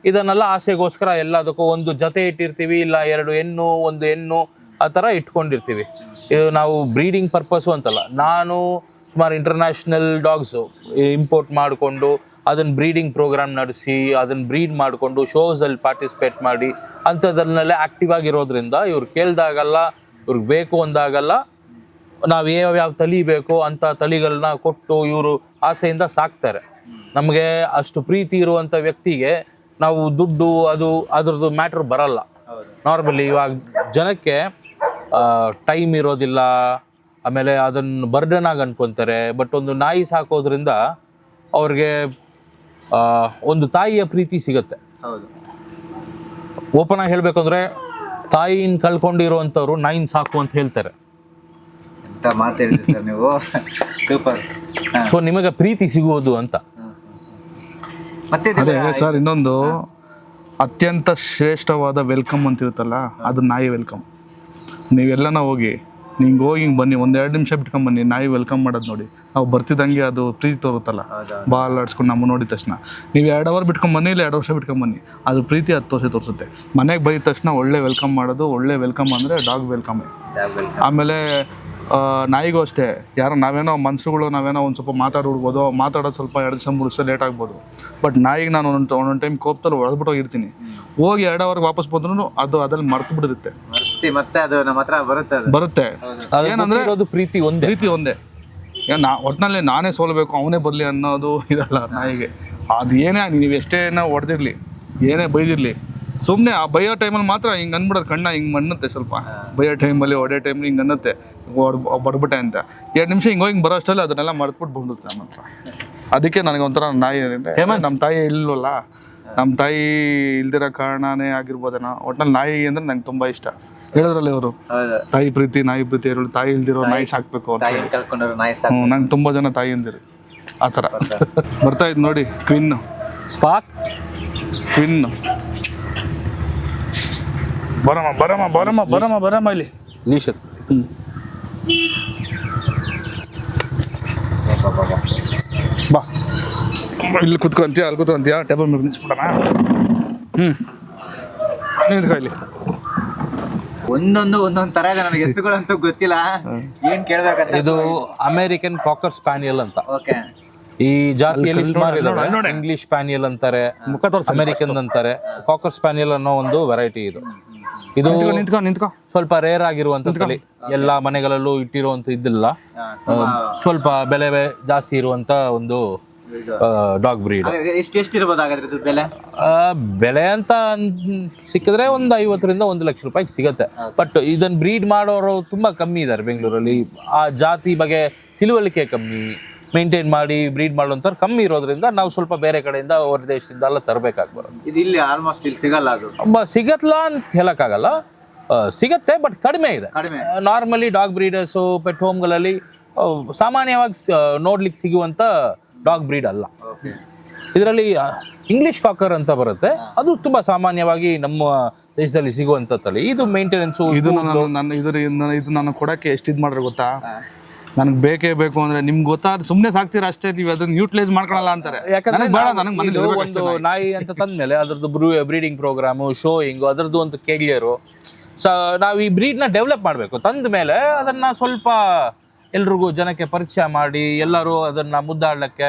ಇದನ್ನೆಲ್ಲ ಆಸೆಗೋಸ್ಕರ ಎಲ್ಲದಕ್ಕೂ ಒಂದು ಜೊತೆ ಇಟ್ಟಿರ್ತೀವಿ, ಇಲ್ಲ 2 ಹೆಣ್ಣು 1 ಹೆಣ್ಣು ಆ ಥರ ಇಟ್ಕೊಂಡಿರ್ತೀವಿ. ಇದು ನಾವು ಬ್ರೀಡಿಂಗ್ ಪರ್ಪಸ್ಸು ಅಂತಲ್ಲ. ನಾನು ಸುಮಾರು ಇಂಟರ್ನ್ಯಾಷನಲ್ ಡಾಗ್ಸು ಇಂಪೋರ್ಟ್ ಮಾಡಿಕೊಂಡು ಅದನ್ನು ಬ್ರೀಡಿಂಗ್ ಪ್ರೋಗ್ರಾಮ್ ನಡೆಸಿ ಅದನ್ನು ಬ್ರೀಡ್ ಮಾಡಿಕೊಂಡು ಶೋಸಲ್ಲಿ ಪಾರ್ಟಿಸಿಪೇಟ್ ಮಾಡಿ ಅಂಥದ್ರಲ್ಲೇ ಆ್ಯಕ್ಟಿವ್ ಆಗಿರೋದ್ರಿಂದ ಇವ್ರು ಕೇಳಿದಾಗಲ್ಲ, ಇವ್ರಿಗೆ ಬೇಕು ಅಂದಾಗಲ್ಲ ನಾವು ಯಾವ್ಯಾವ ತಳಿ ಬೇಕೋ ಅಂಥ ತಳಿಗಳನ್ನ ಕೊಟ್ಟು ಇವರು ಆಸೆಯಿಂದ ಸಾಕ್ತಾರೆ. ನಮಗೆ ಅಷ್ಟು ಪ್ರೀತಿ ಇರುವಂಥ ವ್ಯಕ್ತಿಗೆ ನಾವು ದುಡ್ಡು ಅದ್ರದ್ದು ಮ್ಯಾಟ್ರ್ ಬರಲ್ಲ. ನಾರ್ಮಲಿ ಇವಾಗ ಜನಕ್ಕೆ ಟೈಮ್ ಇರೋದಿಲ್ಲ, ಆಮೇಲೆ ಅದನ್ನು ಬರ್ಡನ್ ಆಗಿ ಅನ್ಕೊತಾರೆ. ಬಟ್ ಒಂದು ನಾಯಿ ಸಾಕೋದ್ರಿಂದ ಅವ್ರಿಗೆ ಒಂದು ತಾಯಿಯ ಪ್ರೀತಿ ಸಿಗುತ್ತೆ. ಓಪನ್ ಆಗಿ ಹೇಳ್ಬೇಕಂದ್ರೆ ತಾಯಿನ ಕಳ್ಕೊಂಡಿರುವಂಥವ್ರು ನಾಯಿನ ಸಾಕು ಅಂತ ಹೇಳ್ತಾರೆ. ನೀವು ಸೂಪರ್. ಸೊ ನಿಮಗೆ ಪ್ರೀತಿ ಸಿಗುವುದು ಅಂತ. ಅದೇ ಸರ್, ಇನ್ನೊಂದು ಅತ್ಯಂತ ಶ್ರೇಷ್ಠವಾದ ವೆಲ್ಕಮ್ ಅಂತ ಇರುತ್ತಲ್ಲ, ಅದು ನಾಯಿ ವೆಲ್ಕಮ್. ನೀವೆಲ್ಲನ ಹೋಗಿ ಹಿಂಗೆ ಬನ್ನಿ, 1-2 ನಿಮಿಷ ಬಿಟ್ಕೊಂಬನ್ನಿ, ನಾಯಿ ವೆಲ್ಕಮ್ ಮಾಡೋದು ನೋಡಿ. ನಾವು ಬರ್ತಿದ್ದಂಗೆ ಅದು ಪ್ರೀತಿ ತೋರುತ್ತಲ್ಲ, ಬಾಲ್ ಆಡ್ಸ್ಕೊಂಡು ನಮ್ಮ ನೋಡಿದ ತಕ್ಷಣ. ನೀವು 2 ಅವರ್ ಬಿಟ್ಕೊಂಬನ್ನಿ, ಇಲ್ಲ 2 ವರ್ಷ ಬಿಟ್ಕೊಂಬನ್ನಿ, ಅದು ಪ್ರೀತಿ 10 ವರ್ಷ ತೋರಿಸುತ್ತೆ. ಮನೆಗೆ ಬೈದ ತಕ್ಷಣ ಒಳ್ಳೆ ವೆಲ್ಕಮ್ ಮಾಡೋದು. ಒಳ್ಳೆ ವೆಲ್ಕಮ್ ಅಂದರೆ ಡಾಗ್ ವೆಲ್ಕಮ್. ಆಮೇಲೆ ನಾಯಿಗೂ ಅಷ್ಟೇ. ನಾವೇನೋ ಮನ್ಸುಗಳು ನಾವೇನೋ ಒಂದು ಸ್ವಲ್ಪ ಮಾತಾಡೋದು ಸ್ವಲ್ಪ 2 ದಿವಸ 3 ದಿವಸ ಲೇಟ್ ಆಗ್ಬೋದು. ಬಟ್ ನಾಯಿಗೆ ನಾನು ಒಂದೊಂದು ಟೈಮ್ ಕೋಪದಲ್ಲಿ ಹೊಡೆದ್ಬಿಟ್ಟು ಹೋಗಿರ್ತೀನಿ. ಹೋಗಿ 2 ಅವರ್ಗೆ ವಾಪಸ್ ಬಂದ್ರೂ ಅದು ಅದ್ರಲ್ಲಿ ಮರ್ತು ಬಿಟ್ಟಿರುತ್ತೆ. ಮತ್ತೆ ಅದು ನಮ್ಮ ಹತ್ರ ಬರುತ್ತೆ. ಏನಂದ್ರೆ ಪ್ರೀತಿ ಒಂದೇ. ಒಟ್ಟಿನಲ್ಲಿ ನಾನೇ ಸೋಲ್ಬೇಕು, ಅವನೇ ಬರಲಿ ಅನ್ನೋದು ಇರಲ್ಲ ನಾಯಿಗೆ. ಅದು ಏನೇ ನೀವು ಎಷ್ಟೇ ಹೊಡೆದಿರ್ಲಿ, ಏನೇ ಬೈದಿರ್ಲಿ, ಸುಮ್ಮನೆ ಆ ಬೈಯೋ ಟೈಮಲ್ಲಿ ಮಾತ್ರ ಹಿಂಗೆ ಅಂದ್ಬಿಡೋದು. ಕಣ್ಣ ಹಿಂಗೆ ಅನ್ನುತ್ತೆ, ಸ್ವಲ್ಪ ಬೈಯೋ ಟೈಮಲ್ಲಿ ಹೊಡೆಯೋ ಟೈಮಲ್ಲಿ ಹಿಂಗೆ ಅನ್ನುತ್ತೆ, ಬಡ್ಬಿಟ್ಟೆ ಅಂತ. 2 ನಿಮಿಷ ಹಿಂಗೆ ಬರೋ ಅಷ್ಟರಲ್ಲಿ ಅದನ್ನೆಲ್ಲ ಮರೆತ್ಬಿಟ್ಟು ಬಂದ್ಬಿಡುತ್ತೆ ನಮ್ಮ ಹತ್ರ. ಅದಕ್ಕೆ ನನಗೆ ಒಂಥರ ನಾಯಿ ನಮ್ಮ ತಾಯಿ ಇಲ್ವಲ್ಲ, ನಮ್ಮ ತಾಯಿ ಇಲ್ದಿರೋ ಕಾರಣನೇ ಆಗಿರ್ಬೋದೇನೋ. ಒಟ್ನಲ್ಲಿ ನಾಯಿ ಅಂದ್ರೆ ನಂಗೆ ತುಂಬಾ ಇಷ್ಟ. ಹೇಳಿದ್ರಲ್ಲಿ ಅವರು ತಾಯಿ ಪ್ರೀತಿ ನಾಯಿ ಪ್ರೀತಿ ಹೇಳಿ, ತಾಯಿ ಇಲ್ದಿರೋ ನಾಯಿ ಸಾಕ್ಬೇಕು ಅಂತ. ನಂಗೆ ತುಂಬಾ ಜನ ತಾಯಿ ಅಂದಿರು ಆ ಥರ. ಬರ್ತಾ ಇದ್ ನೋಡಿ, ಕ್ವಿನ್. ಬರಮ್ಮ ಇಲ್ಲಿ. ಲೀಶತ್ ಬಾ ಇಲ್ಲಿ ಕುತ್ಕೊಂತೀಯ, ಅಲ್ಲಿ ಕುತ್ಕೊಂತೀಯ, ಟೇಬಲ್ ಮೇಲೆ ನಿಲ್ಸ್ಬಿಡೋಣ. ನಿಂತ್ಕೊ ಇಲ್ಲಿ. ಒಂದೊಂದು ತರ ಇದೆ, ನನಗೆ ಹೆಸರುಗಳಂತೂ ಗೊತ್ತಿಲ್ಲ, ಏನ್ ಕೇಳ್ಬೇಕಂತ. ಇದು ಅಮೆರಿಕನ್ ಕಾಕರ್ ಸ್ಪ್ಯಾನಿಯಲ್ ಅಂತ. ಓಕೆ. ಈ ಜಾತಿಯಲ್ಲಿ ಸುಮಾರು ಇದಾವೆ. ಇಂಗ್ಲಿಷ್ ಸ್ಪ್ಯಾನಿಯಲ್ ಅಂತಾರೆ, ಅಮೆರಿಕನ್ ಅಂತಾರೆ. ಕಾಕರ್ ಸ್ಪ್ಯಾನಿಯಲ್ ಅನ್ನೋ ಒಂದು ವೆರೈಟಿ ಇದು. ಇದು ನಿಂತ್ಕೊ ಸ್ವಲ್ಪ ರೇರ್ ಆಗಿರುವಂತ ತಳಿ, ಎಲ್ಲಾ ಮನೆಗಳಲ್ಲೂ ಇಟ್ಟಿರುವಂತ ಇದ್ದಿಲ್ಲ. ಸ್ವಲ್ಪ ಬೆಲೆ ಜಾಸ್ತಿ ಇರುವಂತ ಒಂದು ಡಾಗ್ ಬ್ರೀಡ್. ಎಷ್ಟಿರ್ಬೋದು ಹಾಗಾದ್ರೆ ಇದು ಬೆಲೆ? ಬೆಲೆ ಅಂತ ಸಿಕ್ಕಿದ್ರೆ ಒಂದು 50,000 1 ಲಕ್ಷ ರೂಪಾಯಿಗೆ ಸಿಗತ್ತೆ. ಬಟ್ ಇದನ್ನ ಬ್ರೀಡ್ ಮಾಡೋರು ತುಂಬಾ ಕಮ್ಮಿ ಇದ್ದಾರೆ ಬೆಂಗಳೂರಲ್ಲಿ. ಆ ಜಾತಿ ಬಗ್ಗೆ ತಿಳುವಳಿಕೆ ಕಮ್ಮಿ, ಮೇಂಟೈನ್ ಮಾಡಿ ಬ್ರೀಡ್ ಮಾಡುವಂಥವ್ರು ಕಮ್ಮಿ ಇರೋದ್ರಿಂದ ನಾವು ಸ್ವಲ್ಪ ಬೇರೆ ಕಡೆಯಿಂದ ಹೊರ ದೇಶದಿಂದ ಎಲ್ಲ ತರಬೇಕಾಗಿ ಬರುತ್ತೆ. ಇದು ಇಲ್ಲಿ ಆಲ್ಮೋಸ್ಟ್ ಇಲ್ಲಿ ಸಿಗಲ್ಲ, ಅದು ಸಿಗತ್ಲ ಅಂತ ಹೇಳಕ್ಕಾಗಲ್ಲ, ಸಿಗತ್ತೆ ಬಟ್ ಕಡಿಮೆ ಇದೆ. ನಾರ್ಮಲಿ ಡಾಗ್ ಬ್ರೀಡರ್ಸು ಪೆಟ್ ಹೋಮ್ಗಳಲ್ಲಿ ಸಾಮಾನ್ಯವಾಗಿ ನೋಡ್ಲಿಕ್ಕೆ ಸಿಗುವಂತ ಡಾಗ್ ಬ್ರೀಡ್ ಅಲ್ಲ. ಇದರಲ್ಲಿ ಇಂಗ್ಲಿಷ್ ಕಾಕರ್ ಅಂತ ಬರುತ್ತೆ, ಅದು ತುಂಬಾ ಸಾಮಾನ್ಯವಾಗಿ ನಮ್ಮ ದೇಶದಲ್ಲಿ ಸಿಗುವಂತ ತಳಿ. ಇದು ಮೇಂಟೆನೆನ್ಸು ಇದು ನಾನು ಕೊಡಕ್ಕೆ ಎಷ್ಟು ಇದು ಮಾಡ್ರೆ ಗೊತ್ತಾ, ನನಗೆ ಬೇಕೇ ಬೇಕು ಅಂದ್ರೆ ನಿಮ್ಗೆ ಗೊತ್ತಾದ್ರೆ ಸುಮ್ಮನೆ ಸಾಕ್ತೀರಾ ಅಷ್ಟೇ, ನೀವು ಅದನ್ನ ಯೂಟಿಲೈಸ್ ಮಾಡ್ಕೊಳಲ್ಲ ಅಂತಾರೆ. ಯಾಕಂದ್ರೆ ಒಂದು ನಾಯಿ ಅಂತ ತಂದ್ಮೇಲೆ ಅದ್ರದ್ದು ಬ್ರೀಡಿಂಗ್ ಪ್ರೋಗ್ರಾಮು, ಶೋಯಿಂಗು, ಅದರದ್ದು ಒಂದು ಕೇಳಿಯರು. ನಾವು ಈ ಬ್ರೀಡ್ನ ಡೆವಲಪ್ ಮಾಡಬೇಕು. ತಂದ ಮೇಲೆ ಅದನ್ನ ಸ್ವಲ್ಪ ಎಲ್ರಿಗೂ ಜನಕ್ಕೆ ಪರಿಚಯ ಮಾಡಿ ಎಲ್ಲರೂ ಅದನ್ನ ಮುದ್ದಾಡ್ಲಿಕ್ಕೆ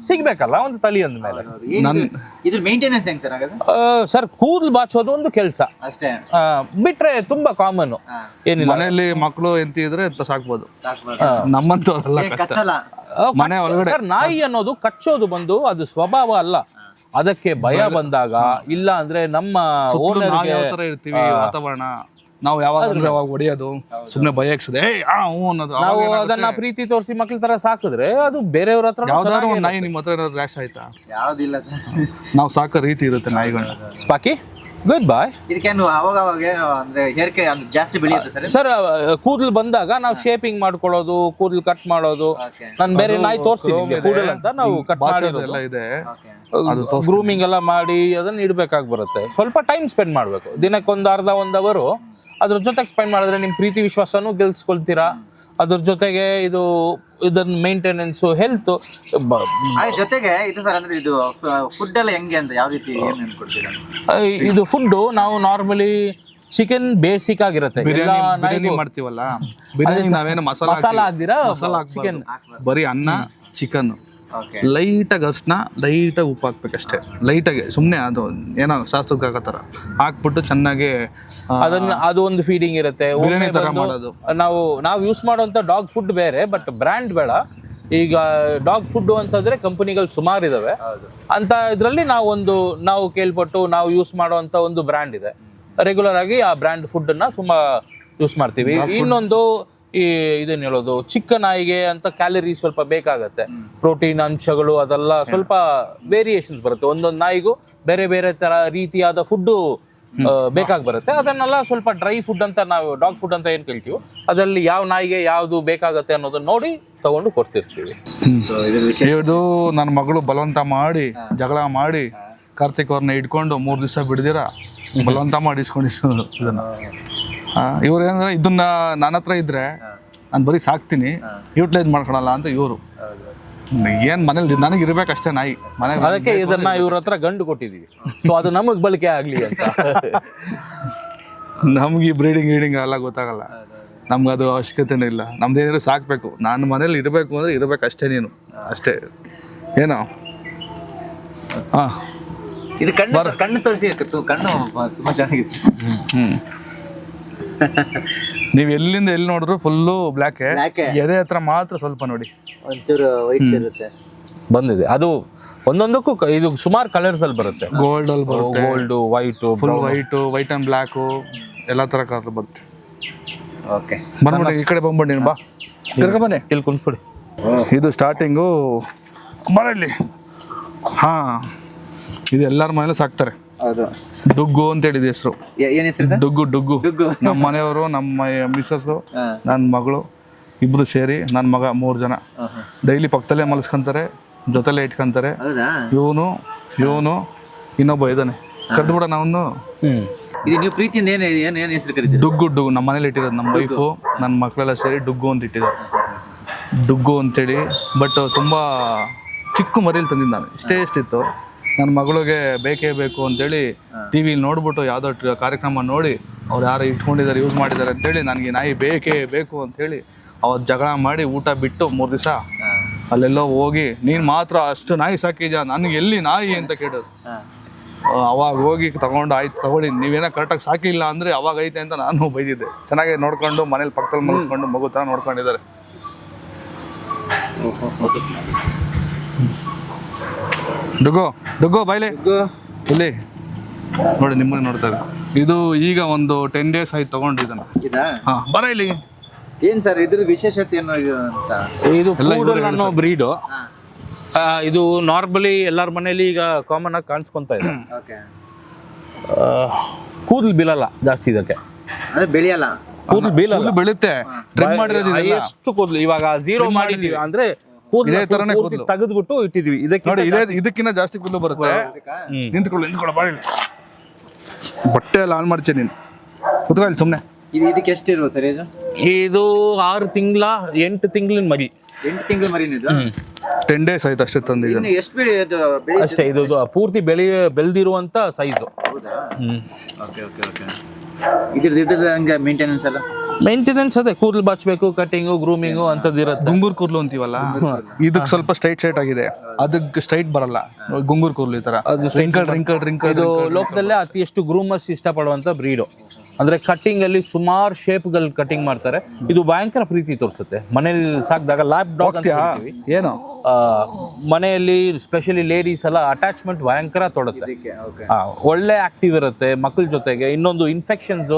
ಸಿಗ್ಬೇಕಲ್ಲ ಒಂದು ತಳಿ ಅಂದ ಮೇಲೆ. ಇದ್ರ ಮೇಂಟೆನೆನ್ಸ್ ಹೆಂಗ್ ಸರ್? ಸರ್ ಕೂದಲು ಬಾಚೋದು ಒಂದು ಕೆಲಸ ಅಷ್ಟೇ, ಬಿಟ್ರೆ ತುಂಬಾ ಕಾಮನ್. ಏನಿಲ್ಲ, ಮನೆಯಲ್ಲಿ ಮಕ್ಕಳು ಎಂತ ಇದ್ರೆ ಸಾಕ್ಬೋದು. ನಮ್ಮಂತವರೆಲ್ಲ ಮನೆ ಒಳಗಡೆ. ಸರ್ ನಾಯಿ ಅನ್ನೋದು ಕಚ್ಚೋದು ಬಂದು ಅದು ಸ್ವಭಾವ ಅಲ್ಲ, ಅದಕ್ಕೆ ಭಯ ಬಂದಾಗ, ಇಲ್ಲ ಅಂದ್ರೆ ನಮ್ಮ ಓನರ್ಗೆ ಇರ್ತೀವಿ ವಾತಾವರಣ, ನಾವು ಯಾವಾಗ ಹೊಡಿಯೋದು, ಸುಮ್ಮನೆ ಭಯ ಹಾಕ್ಸದೆ ಅನ್ನೋದು. ನಾವು ಅದನ್ನ ಪ್ರೀತಿ ತೋರಿಸಿ ಮಕ್ಳ ತರ ಸಾಕಿದ್ರೆ ಅದು ಬೇರೆಯವ್ರ ಹತ್ರ. ಯಾವ್ದಾದ್ರು ಒಂದು ನಾಯಿ ನಿಮ್ಮ ಹತ್ರ ಏನಾದ್ರು ರ್ಯಾಶ್ ಆಯ್ತಾ? ಯಾವ್ದಿಲ್ಲ ಸರ್, ನಾವು ಸಾಕೋ ರೀತಿ ಇರುತ್ತೆ ನಾಯಿಗಳನ್ನ. ಸ್ಪಾಕಿ ಗುಡ್ ಬಾಯ್. ಇದಕ್ಕೆ ಅವಾಗ ಅಂದ್ರೆ ಹೇರ್ ಕೇರ್ ಜಾಸ್ತಿ ಬೆಳೆಯುತ್ತೆ ಸರ್? ಸರ್ ಕೂದಲು ಬಂದಾಗ ನಾವು ಶೇಪಿಂಗ್ ಮಾಡ್ಕೊಳ್ಳೋದು, ಕೂದಲು ಕಟ್ ಮಾಡೋದು. ನಾನು ಬೇರೆ ನಾಯಿ ತೋರಿಸ್ತೀನಿ ಕೂದಲು ಅಂತ, ನಾವು ಕಟ್ ಮಾಡೋದೆಲ್ಲ ಇದೆ, ಗ್ರೂಮಿಂಗ್ ಎಲ್ಲ ಮಾಡಿ ಅದನ್ನ ಇಡ್ಬೇಕಾಗಿ ಬರುತ್ತೆ. ಸ್ವಲ್ಪ ಟೈಮ್ ಸ್ಪೆಂಡ್ ಮಾಡಬೇಕು, ದಿನಕ್ಕೊಂದು ಅರ್ಧ 1 ಅವರ್ ಅದ್ರ ಜೊತೆಗೆ ಸ್ಪೆಂಡ್ ಮಾಡಿದ್ರೆ ನಿಮ್ಮ ಪ್ರೀತಿ ವಿಶ್ವಾಸನೂ ಗೆಲ್ಸ್ಕೊಳ್ತೀರಾ. ಅದ್ರ ಜೊತೆಗೆ ಇದನ್ನ ಮೇಂಟೆನೆನ್ಸ್, ಹೆಲ್ತ್ ಜೊತೆಗೆ ಇದು ಸರ್. ಅಂದ್ರೆ ಇದು ಫುಡ್ ಎಲ್ಲ ಹೆಂಗೆ ಅಂತ ಯಾವ ರೀತಿ ಏನೇನು ಕೊಡ್ತೀರಾ? ಇದು ಫುಡ್ ನಾವು ನಾರ್ಮಲಿ ಚಿಕನ್ ಬೇಸಿಕ್ ಆಗಿರುತ್ತೆ. ಬಿರಿಯಾನಿ ಮಾಡ್ತೀವಲ್ಲ, ಬಿರಿಯಾನಿ ನಾವೇನು ಮಸಾಲ ಹಾಕ್ದಿರಾ, ಚಿಕನ್ ಬರೀ ಅನ್ನ ಚಿಕನ್ ಲೈಟಾಗಿ ಅರ್ಶಿನ, ಲೈಟಾಗಿ ಉಪ್ಪು ಹಾಕ್ಬೇಕಷ್ಟೇ. ಲೈಟಾಗಿ ಸುಮ್ಮನೆ ಅದು ಏನೋ ಶಾಸ್ತ್ರಕ್ಕೆ ಹಾಕೋ ಥರ ಹಾಕ್ಬಿಟ್ಟು ಚೆನ್ನಾಗಿ ಅದು ಒಂದು ಫೀಡಿಂಗ್ ಇರುತ್ತೆ. ಮಾಡೋದು ನಾವು ಯೂಸ್ ಮಾಡುವಂಥ ಡಾಗ್ ಫುಡ್ ಬೇರೆ, ಬಟ್ ಬ್ರ್ಯಾಂಡ್ ಬೇಡ. ಈಗ ಡಾಗ್ ಫುಡ್ ಅಂತಂದ್ರೆ ಕಂಪನಿಗಳು ಸುಮಾರು ಇದಾವೆ. ಅಂತ ಇದರಲ್ಲಿ ನಾವು ಕೇಳ್ಪಟ್ಟು ನಾವು ಯೂಸ್ ಮಾಡುವಂಥ ಒಂದು ಬ್ರ್ಯಾಂಡ್ ಇದೆ. ರೆಗ್ಯುಲರ್ ಆಗಿ ಆ ಬ್ರ್ಯಾಂಡ್ ಫುಡ್ಡನ್ನು ತುಂಬ ಯೂಸ್ ಮಾಡ್ತೀವಿ. ಇನ್ನೊಂದು ಇದನ್ನ ಹೇಳೋದು, ಚಿಕ್ಕ ನಾಯಿಗೆ ಅಂತ ಕ್ಯಾಲರಿ ಸ್ವಲ್ಪ ಬೇಕಾಗತ್ತೆ, ಪ್ರೋಟೀನ್ ಅಂಶಗಳು ಅದೆಲ್ಲ ಸ್ವಲ್ಪ ವೇರಿಯೇಷನ್ಸ್ ಬರುತ್ತೆ. ಒಂದೊಂದು ನಾಯಿಗೂ ಬೇರೆ ಬೇರೆ ತರ ರೀತಿಯಾದ ಫುಡ್ಡು ಬೇಕಾಗಿ ಬರುತ್ತೆ. ಅದನ್ನೆಲ್ಲ ಸ್ವಲ್ಪ ಡ್ರೈ ಫುಡ್ ಅಂತ ನಾವು ಡಾಗ್ ಫುಡ್ ಅಂತ ಏನು ಕೇಳ್ತೀವಿ, ಅದರಲ್ಲಿ ಯಾವ ನಾಯಿಗೆ ಯಾವುದು ಬೇಕಾಗತ್ತೆ ಅನ್ನೋದನ್ನ ನೋಡಿ ತಗೊಂಡು ಕೊಡ್ತಿರ್ತೀವಿ. ಇದು ನನ್ನ ಮಗಳು ಬಲವಂತ ಮಾಡಿ ಜಗಳ ಮಾಡಿ ಕಾರ್ತಿಕ್ ಅವ್ರನ್ನ ಇಟ್ಕೊಂಡು 3 ದಿವಸ ಬಿಡ್ದಿರ ಬಲವಂತ ಮಾಡಿ ಇಸ್ಕೊಂಡಿದ್ದು ಇದನ್ನ. ಇವ್ರು ಏನಂದ್ರೆ ಇದನ್ನ ನನ್ನ ಹತ್ರ ಇದ್ರೆ ನಾನು ಬರೀ ಸಾಕ್ತೀನಿ, ಯೂಟಿಲೈಸ್ ಮಾಡ್ಕೊಳಲ್ಲ ಅಂತ ಇವರು. ಏನ್ ಮನೇಲಿ ನನಗೆ ಇರ್ಬೇಕಷ್ಟೇ ನಾಯಿ ಮನೆಗೆ, ಅದಕ್ಕೆ ಇದನ್ನ ಇವ್ರ ಹತ್ರ ಗಂಡು ಕೊಟ್ಟಿದೀವಿ. ಸೊ ಅದು ನಮಗ್ ಬಳಕೆ ಆಗ್ಲಿ ಅಂತ. ನಮ್ಗೆ ಈ ಬ್ರೀಡಿಂಗ್ ಎಲ್ಲ ಗೊತ್ತಾಗಲ್ಲ, ನಮ್ಗೆ ಅದು ಅವಶ್ಯಕತೆನೂ ಇಲ್ಲ. ನಮ್ದೇನಾದ್ರು ಸಾಕ್ಬೇಕು, ನಾನು ಮನೇಲಿ ಇರಬೇಕು ಅಂದ್ರೆ ಇರ್ಬೇಕಷ್ಟೇ, ನೀನು ಅಷ್ಟೇ ಏನೋ. ಇದು ಕಣ್ಣು ತೋರಿಸಿ, ಕಣ್ಣು ತುಂಬಾ ಚೆನ್ನಾಗಿದೆ. ನೀವು ಎಲ್ಲಿಂದ ಎಲ್ಲಿ ನೋಡಿದ್ರು ಫುಲ್ಲು ಬ್ಲ್ಯಾಕ್, ಎದೆ ಹತ್ರ ಮಾತ್ರ ಸ್ವಲ್ಪ ನೋಡಿ ಒಂಚೂರು ವೈಟ್ ಇರುತ್ತೆ. ಬಂದಿದೆ ಅದು ಒಂದೊಂದಕ್ಕೂ. ಇದು ಸುಮಾರು ಕಲರ್ಸ್ ಅಲ್ಲಿ ಬರುತ್ತೆ. ಗೋಲ್ಡ್ ಅಲ್ಲಿ ಬರುತ್ತೆ, gold, white, full white and black, ಎಲ್ಲ ತರ ಕಲರ್ ಬರುತ್ತೆ. ಓಕೆ, ಬಂದ್ಬಿಡಿ ಈ ಕಡೆ ಬಂದ್ಬಿಡಿ, ನೀನು ಬಾ, ಬನ್ನಿ ಇಲ್ಲಿ ಕುಣಿಸ್ಬಿಡಿ. ಇದು ಸ್ಟಾರ್ಟಿಂಗು ಬರಲಿ. ಇದು ಎಲ್ಲರ ಮನೇಲಿ ಸಾಕ್ತಾರೆ. ಡುಗ್ಗು ಅಂತ ಹೇಳಿದ ಹೆಸರು. ಡುಗ್ಗು ನಮ್ಮ ಮನೆಯವರು, ನಮ್ಮ ಮಿಸ್ಸಸ್, ನನ್ನ ಮಗಳು ಇಬ್ರು ಸೇರಿ, ನನ್ನ ಮಗ 3 ಜನ ಡೈಲಿ ಪಕ್ಕದಲ್ಲೇ ಮಲಸ್ಕೊಂತಾರೆ, ಜೊತೆಲೇ ಇಟ್ಕೊಂತಾರೆ. ಇವನು ಇನ್ನೊಬ್ಬ ಇದ್ದಾನೆ, ಕರೆದು ಬಿಡ. ನಾವು ಇದು ನೀವು ಪ್ರೀತಿಯಿಂದ ಏನು ಹೆಸರು ಕರೀತೀರಿ? ಡುಗ್ಗು ನಮ್ಮ ಮನೇಲಿ ಇಟ್ಟಿರೋದು. ನಮ್ಮ ವೈಫು ನನ್ನ ಮಕ್ಕಳೆಲ್ಲ ಸೇರಿ ಡುಗ್ಗು ಅಂತ ಇಟ್ಟಿದ್ದಾರೆ. ಡುಗ್ಗು ಅಂತೇಳಿ. ಬಟ್ ತುಂಬ ಚಿಕ್ಕ ಮರಿಯಲ್ಲಿ ತಂದಿದ್ದು ನಾನು. ಎಷ್ಟಿತ್ತು. ನನ್ನ ಮಗಳಿಗೆ ಬೇಕೇ ಬೇಕು ಅಂತೇಳಿ ಟಿ ವಿಲಿ ನೋಡ್ಬಿಟ್ಟು ಯಾವುದೋ ಕಾರ್ಯಕ್ರಮ ನೋಡಿ ಅವ್ರು ಯಾರು ಇಟ್ಕೊಂಡಿದ್ದಾರೆ, ಯೂಸ್ ಮಾಡಿದ್ದಾರೆ ಅಂತೇಳಿ ನನಗೆ ನಾಯಿ ಬೇಕೇ ಬೇಕು ಅಂಥೇಳಿ ಅವತ್ತು ಜಗಳ ಮಾಡಿ ಊಟ ಬಿಟ್ಟು 3 ದಿವಸ ಅಲ್ಲೆಲ್ಲೋ ಹೋಗಿ ನೀನು ಮಾತ್ರ ಅಷ್ಟು ನಾಯಿ ಸಾಕಿದ್ಯಾ, ನನಗೆ ಎಲ್ಲಿ ನಾಯಿ ಅಂತ ಕೇಳೋದು. ಅವಾಗ ಹೋಗಿ ತಗೊಂಡು ಆಯ್ತು ತಗೊಳ್ಳಿ, ನೀವೇನೋ ಕರೆಕ್ಟಾಗಿ ಸಾಕಿಲ್ಲ ಅಂದರೆ ಅವಾಗ ಐತೆ ಅಂತ ನಾನು ಬೈದಿದ್ದೆ. ಚೆನ್ನಾಗಿ ನೋಡ್ಕೊಂಡು ಮನೇಲಿ ಪಕ್ಕದಲ್ಲಿ ಮಲಗಿಸ್ಕೊಂಡು ಮಗು ಥರ ನೋಡ್ಕೊಂಡಿದ್ದಾರೆ. ಡುಗ್ಗು ಬಾಯ್ಲೆ ಇಲ್ಲಿ ನೋಡಿ, ನಿಮ್ಮನ್ನ ನೋಡ್ತಾರೆ. ಇದು ಈಗ ಒಂದು 10 days ಆಯ್ತು ತಗೊಂಡಿದ್ದಾನೆ. ಹಾಂ ಬರ ಇಲ್ಲಿ. ಏನ್ ಸರ್ ಇದ್ರ ವಿಶೇಷತೆ ಏನು ಅಂತ? ಇದು ಪೂಡಲ್ ಅನ್ನೋ ಬ್ರೀಡು. ಇದು ನಾರ್ಮಲಿ ಎಲ್ಲರ ಮನೇಲಿ ಈಗ ಕಾಮನ್ ಆಗಿ ಕಾಣಿಸ್ಕೊಂತ ಇದೆ. ಕೂದಲು ಬೀಳಲ್ಲ ಜಾಸ್ತಿ ಇದಕ್ಕೆ. ಅದೇ ಬೆಳೆಯಲ್ಲ, ಕೂದಲು ಬೀಳಲ್ಲ, ಬೆಳುತ್ತೆ. ಟ್ರಿಮ್ ಮಾಡಿರೋದು ಎಷ್ಟು ಕೂದಲು ಇವಾಗ 0 ಮಾಡಿದೀವಿ ಅಂದ್ರೆ ಇದೇ ತರನೇ ಕೂದಲು ತೆಗೆದ್ಬಿಟ್ಟು ಇಟ್ಟಿದ್ವಿ. ಇದಕ್ಕೆ ನೋಡಿ, ಇದಕ್ಕಿಂತ ಜಾಸ್ತಿ ಕೂದಲು ಬರುತ್ತೆ. ನಿಂತ್ಕೊಳ್ಳ ಬಾಳಿ ಬಟ್ಟೆ ಎಲ್ಲ ಆನ್ ಮಾಡ್ತೀನಿ ನೀನು. ಕುತ್ಕೊಳ್ಳಿ ಸುಮ್ಮನೆ. ಇದಕ್ಕೆ ಎಷ್ಟು ಇರುವ ಸರ್ ಏಜು? ಇದು 6 ತಿಂಗಳ 8 ತಿಂಗಳಿನ ಮರಿ. 8 ತಿಂಗಳು ಮರಿ. 10 days ಆಯ್ತು ಅಷ್ಟೇ ತಂದಿದ್ದು. ಎಷ್ಟು ಬೆಳೆ ಅಷ್ಟೇ. ಇದು ಪೂರ್ತಿ ಬೆಳೆದಿರುವಂತ ಸೈಜು. ಹೌದಾ? Okay okay okay. ಇದ್ರ ಹಂಗೆ ಮೇಂಟೆನೆನ್ಸ್ ಎಲ್ಲ? ಮೇಂಟೆನೆನ್ಸ್ ಅದೇ ಕೂದಲು ಬಾಚ್ಬೇಕು, ಕಟಿಂಗು, ಗ್ರೂಮಿಂಗು ಅಂತದ್ದು ಇರುತ್ತೆ. ಗುಂಗೂರ್ ಕೂದಲು ಅಂತೀವಲ್ಲ, ಇದಕ್ಕೆ ಸ್ವಲ್ಪ ಸ್ಟ್ರೈಟ್ ಆಗಿದೆ, ಅದಕ್ಕೆ ಸ್ಟ್ರೈಟ್ ಬರಲ್ಲ. ಗುಂಗೂರ್ ಕೂದಲು ಈ ತರ ರಿಂಕಲ್. ಇದು ಲೋಕದಲ್ಲೇ ಅತಿ ಹೆಚ್ಚು ಗ್ರೂಮರ್ಸ್ ಇಷ್ಟಪಡುವಂತ ಬ್ರೀಡು. ಅಂದ್ರೆ ಕಟಿಂಗ್ ಅಲ್ಲಿ ಸುಮಾರು ಶೇಪ್ಗಳು ಕಟಿಂಗ್ ಮಾಡ್ತಾರೆ. ಇದು ಭಯಂಕರ ಪ್ರೀತಿ ತೋರಿಸುತ್ತೆ. ಮನೇಲಿ ಸಾಕಿದಾಗ ಲ್ಯಾಬ್ ಡಾಗ್ ಅಂತ ಹೇಳ್ತೀವಿ. ಏನು ಮನೆಯಲ್ಲಿ ಸ್ಪೆಷಲಿ ಲೇಡೀಸ್ ಎಲ್ಲ ಅಟ್ಯಾಚ್ಮೆಂಟ್ ಭಯಂಕರ ತೊಡುತ್ತೆ. ಒಳ್ಳೆ ಆಕ್ಟಿವ್ ಇರುತ್ತೆ ಮಕ್ಕಳ ಜೊತೆಗೆ. ಇನ್ನೊಂದು ಇನ್ಫೆಕ್ಷನ್ಸ್,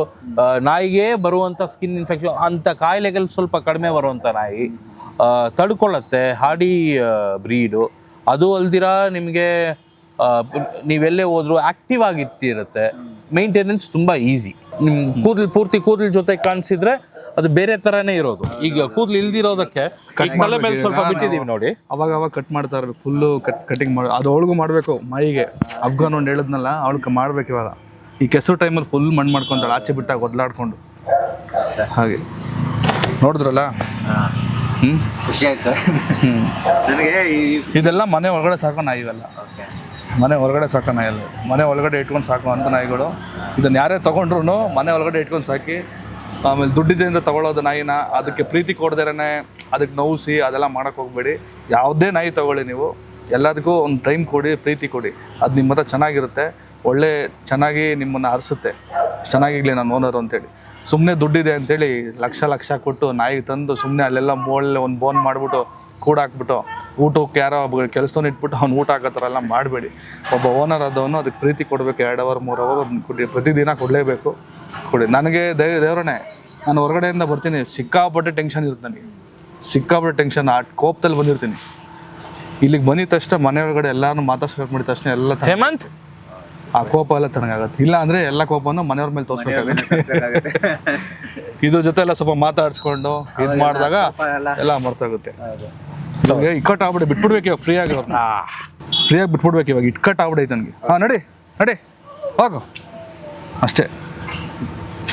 ನಾಯಿಗೆ ಬರುವಂತ ಸ್ಕಿನ್ ಇನ್ಫೆಕ್ಷನ್ ಅಂತ ಕಾಯಿಲೆಗಳು ಸ್ವಲ್ಪ ಕಡಿಮೆ ಬರುವಂತ ನಾಯಿ ತಡ್ಕೊಳ್ಳುತ್ತೆ. ಹಾಡಿ ಬ್ರೀಡು. ಅದು ಅಲ್ದಿರ ನಿಮಗೆ ನೀವೆಲ್ಲೇ ಹೋದ್ರು ಆಕ್ಟಿವ್ ಆಗಿರ್ತಿರುತ್ತೆ. ಮೇಂಟೆನೆನ್ಸ್ ತುಂಬಾ ಈಸಿ. ಪೂರ್ತಿ ಕೂದಲು ಜೊತೆ ಕಾಣಿಸಿದ್ರೆ ಅದು ಬೇರೆ ತರಾನೇ ಇರೋದು. ಈಗ ಕೂದಲು ಇಲ್ದಿರೋದಕ್ಕೆ ತಲೆ ಮೇಲೆ ಸ್ವಲ್ಪ ಬಿಟ್ಟಿದೀವಿ ನೋಡಿ. ಅವಾಗ ಕಟ್ ಮಾಡ್ತಾ ಇರ್ಬೇಕು. ಫುಲ್ಲು ಕಟಿಂಗ್ ಮಾಡಿ ಅದು ಅವಳಿಗೂ ಮಾಡಬೇಕು. ಮೈಗೆ ಅಫ್ಘಾನ್ ಒಂದು ಹೇಳಿದ್ನಲ್ಲ, ಅವಳಿಗೆ ಮಾಡ್ಬೇಕು. ಇವಾಗ ಈ ಕೆಸರು ಟೈಮಲ್ಲಿ ಫುಲ್ ಮಣ್ಣು ಮಾಡ್ಕೊಂತಾಳೆ, ಆಚೆ ಬಿಟ್ಟಾಗ ಒದ್ಲಾಡ್ಕೊಂಡು. ಹಾಗೆ ನೋಡಿದ್ರಲ್ಲ. ಖುಷಿ ಆಯ್ತು ಸರ್ ನನಗೆ. ಇದೆಲ್ಲ ಮನೆ ಒಳಗಡೆ ಸಾಕೋ ನಾಯಿ. ಇವೆಲ್ಲ ಮನೆ ಹೊರಗಡೆ ಸಾಕೋ ನಾಯಿ ಅಲ್ಲ, ಮನೆ ಒಳಗಡೆ ಇಟ್ಕೊಂಡು ಸಾಕೋ ಅಂತ ನಾಯಿಗಳು. ಇದನ್ನು ಯಾರೇ ತೊಗೊಂಡ್ರು ಮನೆ ಒಳಗಡೆ ಇಟ್ಕೊಂಡು ಸಾಕಿ, ಆಮೇಲೆ ದುಡ್ಡಿದೆ ಅಂತ ತೊಗೊಳೋದು ನಾಯಿನ ಅದಕ್ಕೆ ಪ್ರೀತಿ ಕೊಡ್ದೇನೆ ಅದಕ್ಕೆ ನೋವಿಸಿ ಅದೆಲ್ಲ ಮಾಡೋಕ್ಕೆ ಹೋಗಬೇಡಿ. ಯಾವುದೇ ನಾಯಿ ತೊಗೊಳ್ಳಿ ನೀವು, ಎಲ್ಲದಕ್ಕೂ ಒಂದು ಟೈಮ್ ಕೊಡಿ, ಪ್ರೀತಿ ಕೊಡಿ. ಅದು ನಿಮ್ಮ ಹತ್ರ ಚೆನ್ನಾಗಿರುತ್ತೆ, ಒಳ್ಳೆ ಚೆನ್ನಾಗಿ ನಿಮ್ಮನ್ನು ಹರಿಸುತ್ತೆ. ಚೆನ್ನಾಗಿರ್ಲಿ ನಾನು ಓನರು ಅಂತೇಳಿ. ಸುಮ್ಮನೆ ದುಡ್ಡಿದೆ ಅಂತೇಳಿ ಲಕ್ಷ ಕೊಟ್ಟು ನಾಯಿಗೆ ತಂದು ಸುಮ್ಮನೆ ಅಲ್ಲೆಲ್ಲ ಒಂದು ಬೋನ್ ಮಾಡಿಬಿಟ್ಟು ಕೂಡಾಕ್ಬಿಟ್ಟು ಊಟಕ್ಕೆ ಯಾರೋ ಒಬ್ಬ ಕೆಲಸದವ್ನು ಇಟ್ಬಿಟ್ಟು ಅವ್ನು ಊಟ ಹಾಕೋತಾರೆಲ್ಲ ಮಾಡಬೇಡಿ. ಒಬ್ಬ ಓನರ್ ಆದವನು ಅದಕ್ಕೆ ಪ್ರೀತಿ ಕೊಡಬೇಕು. 2 ಅವರ್ 3 ಅವರ್ ಕೊಡಿ, ಪ್ರತಿದಿನ ಕೊಡಲೇಬೇಕು. ಕೊಡಿ. ನನಗೆ ದೇವರೇ, ನಾನು ಹೊರಗಡೆಯಿಂದ ಬರ್ತೀನಿ, ಸಿಕ್ಕಾಪಟ್ಟೆ ಟೆನ್ಷನ್ ಇರುತ್ತೆ ನನಗೆ. ಸಿಕ್ಕಾಪಟ್ಟೆ ಟೆನ್ಷನ್, ಆ ಕೋಪದಲ್ಲಿ ಬಂದಿರ್ತೀನಿ. ಇಲ್ಲಿಗೆ ಬಂದಿದ ತಕ್ಷಣ ಮನೆ ಒಳಗಡೆ ಎಲ್ಲರೂ ಮಾತಾಡ್ಸ್ಬೇಕು ಮಾಡಿದ ತಕ್ಷಣ ಎಲ್ಲ ಹೇಮಂತ್ ಆ ಕೋಪ ಎಲ್ಲ ತನಗಾಗತ್ತೆ. ಇಲ್ಲ ಅಂದರೆ ಎಲ್ಲ ಕೋಪನೂ ಮನೆಯವ್ರ ಮೇಲೆ ತೋರಿಸ್ಬೇಕಾಗುತ್ತೆ. ಇದ್ರ ಜೊತೆ ಎಲ್ಲ ಸ್ವಲ್ಪ ಮಾತಾಡಿಸ್ಕೊಂಡು ಇದು ಮಾಡಿದಾಗ ಎಲ್ಲ ಮರ್ತಾಗುತ್ತೆ. ಇವಾಗ ಇಕ್ಕಟ್ಟು ಆಗ್ಬಿಟ್ಟು ಬಿಟ್ಬಿಡ್ಬೇಕು. ಇವಾಗ ಫ್ರೀಯಾಗಿ ಬಿಟ್ಬಿಡ್ಬೇಕು. ಇವಾಗ ಇಕ್ಕಟ್ಟು ಆಗ್ಬಿಡೈತೆ ನನಗೆ. ನಡಿ ಹೋಗು ಅಷ್ಟೇ.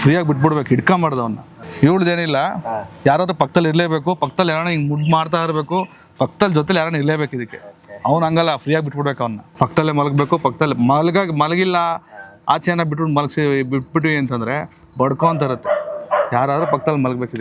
ಫ್ರೀಯಾಗಿ ಬಿಟ್ಬಿಡ್ಬೇಕು. ಹಿಡ್ಕೊಂಬಾರ್ದು ಅವನ್ನ. ಇವಳ್ದೇನಿಲ್ಲ, ಯಾರಾದ್ರೂ ಪಕ್ಕದಲ್ಲಿ ಇರಲೇಬೇಕು. ಪಕ್ಕದಲ್ಲಿ ಯಾರನ್ನ ಹಿಂಗೆ ಮುದ್ದು ಮಾಡ್ತಾ ಇರಬೇಕು. ಪಕ್ಕದಲ್ಲಿ ಜೊತೆಲಿ ಯಾರನ್ನ ಇರಲೇಬೇಕು. ಇದಕ್ಕೆ ಅವ್ನು ಹಂಗಲ್ಲ, ಫ್ರೀಯಾಗಿ ಬಿಟ್ಬಿಡ್ಬೇಕು. ಅವನ್ನ ಪಕ್ಕದಲ್ಲೇ ಮಲಗಬೇಕು. ಪಕ್ಕದಲ್ಲಿ ಮಲಗಿಲ್ಲ ಆಚೆನ ಬಿಟ್ಬಿಟ್ಟು ಬಿಟ್ಬಿಟ್ವಿ ಅಂತಂದರೆ ಬಡ್ಕೊಂತ ಇರುತ್ತೆ. ಯಾರಾದ್ರೂ ಪಕ್ಕದಲ್ಲಿ ಮಲಗಬೇಕು.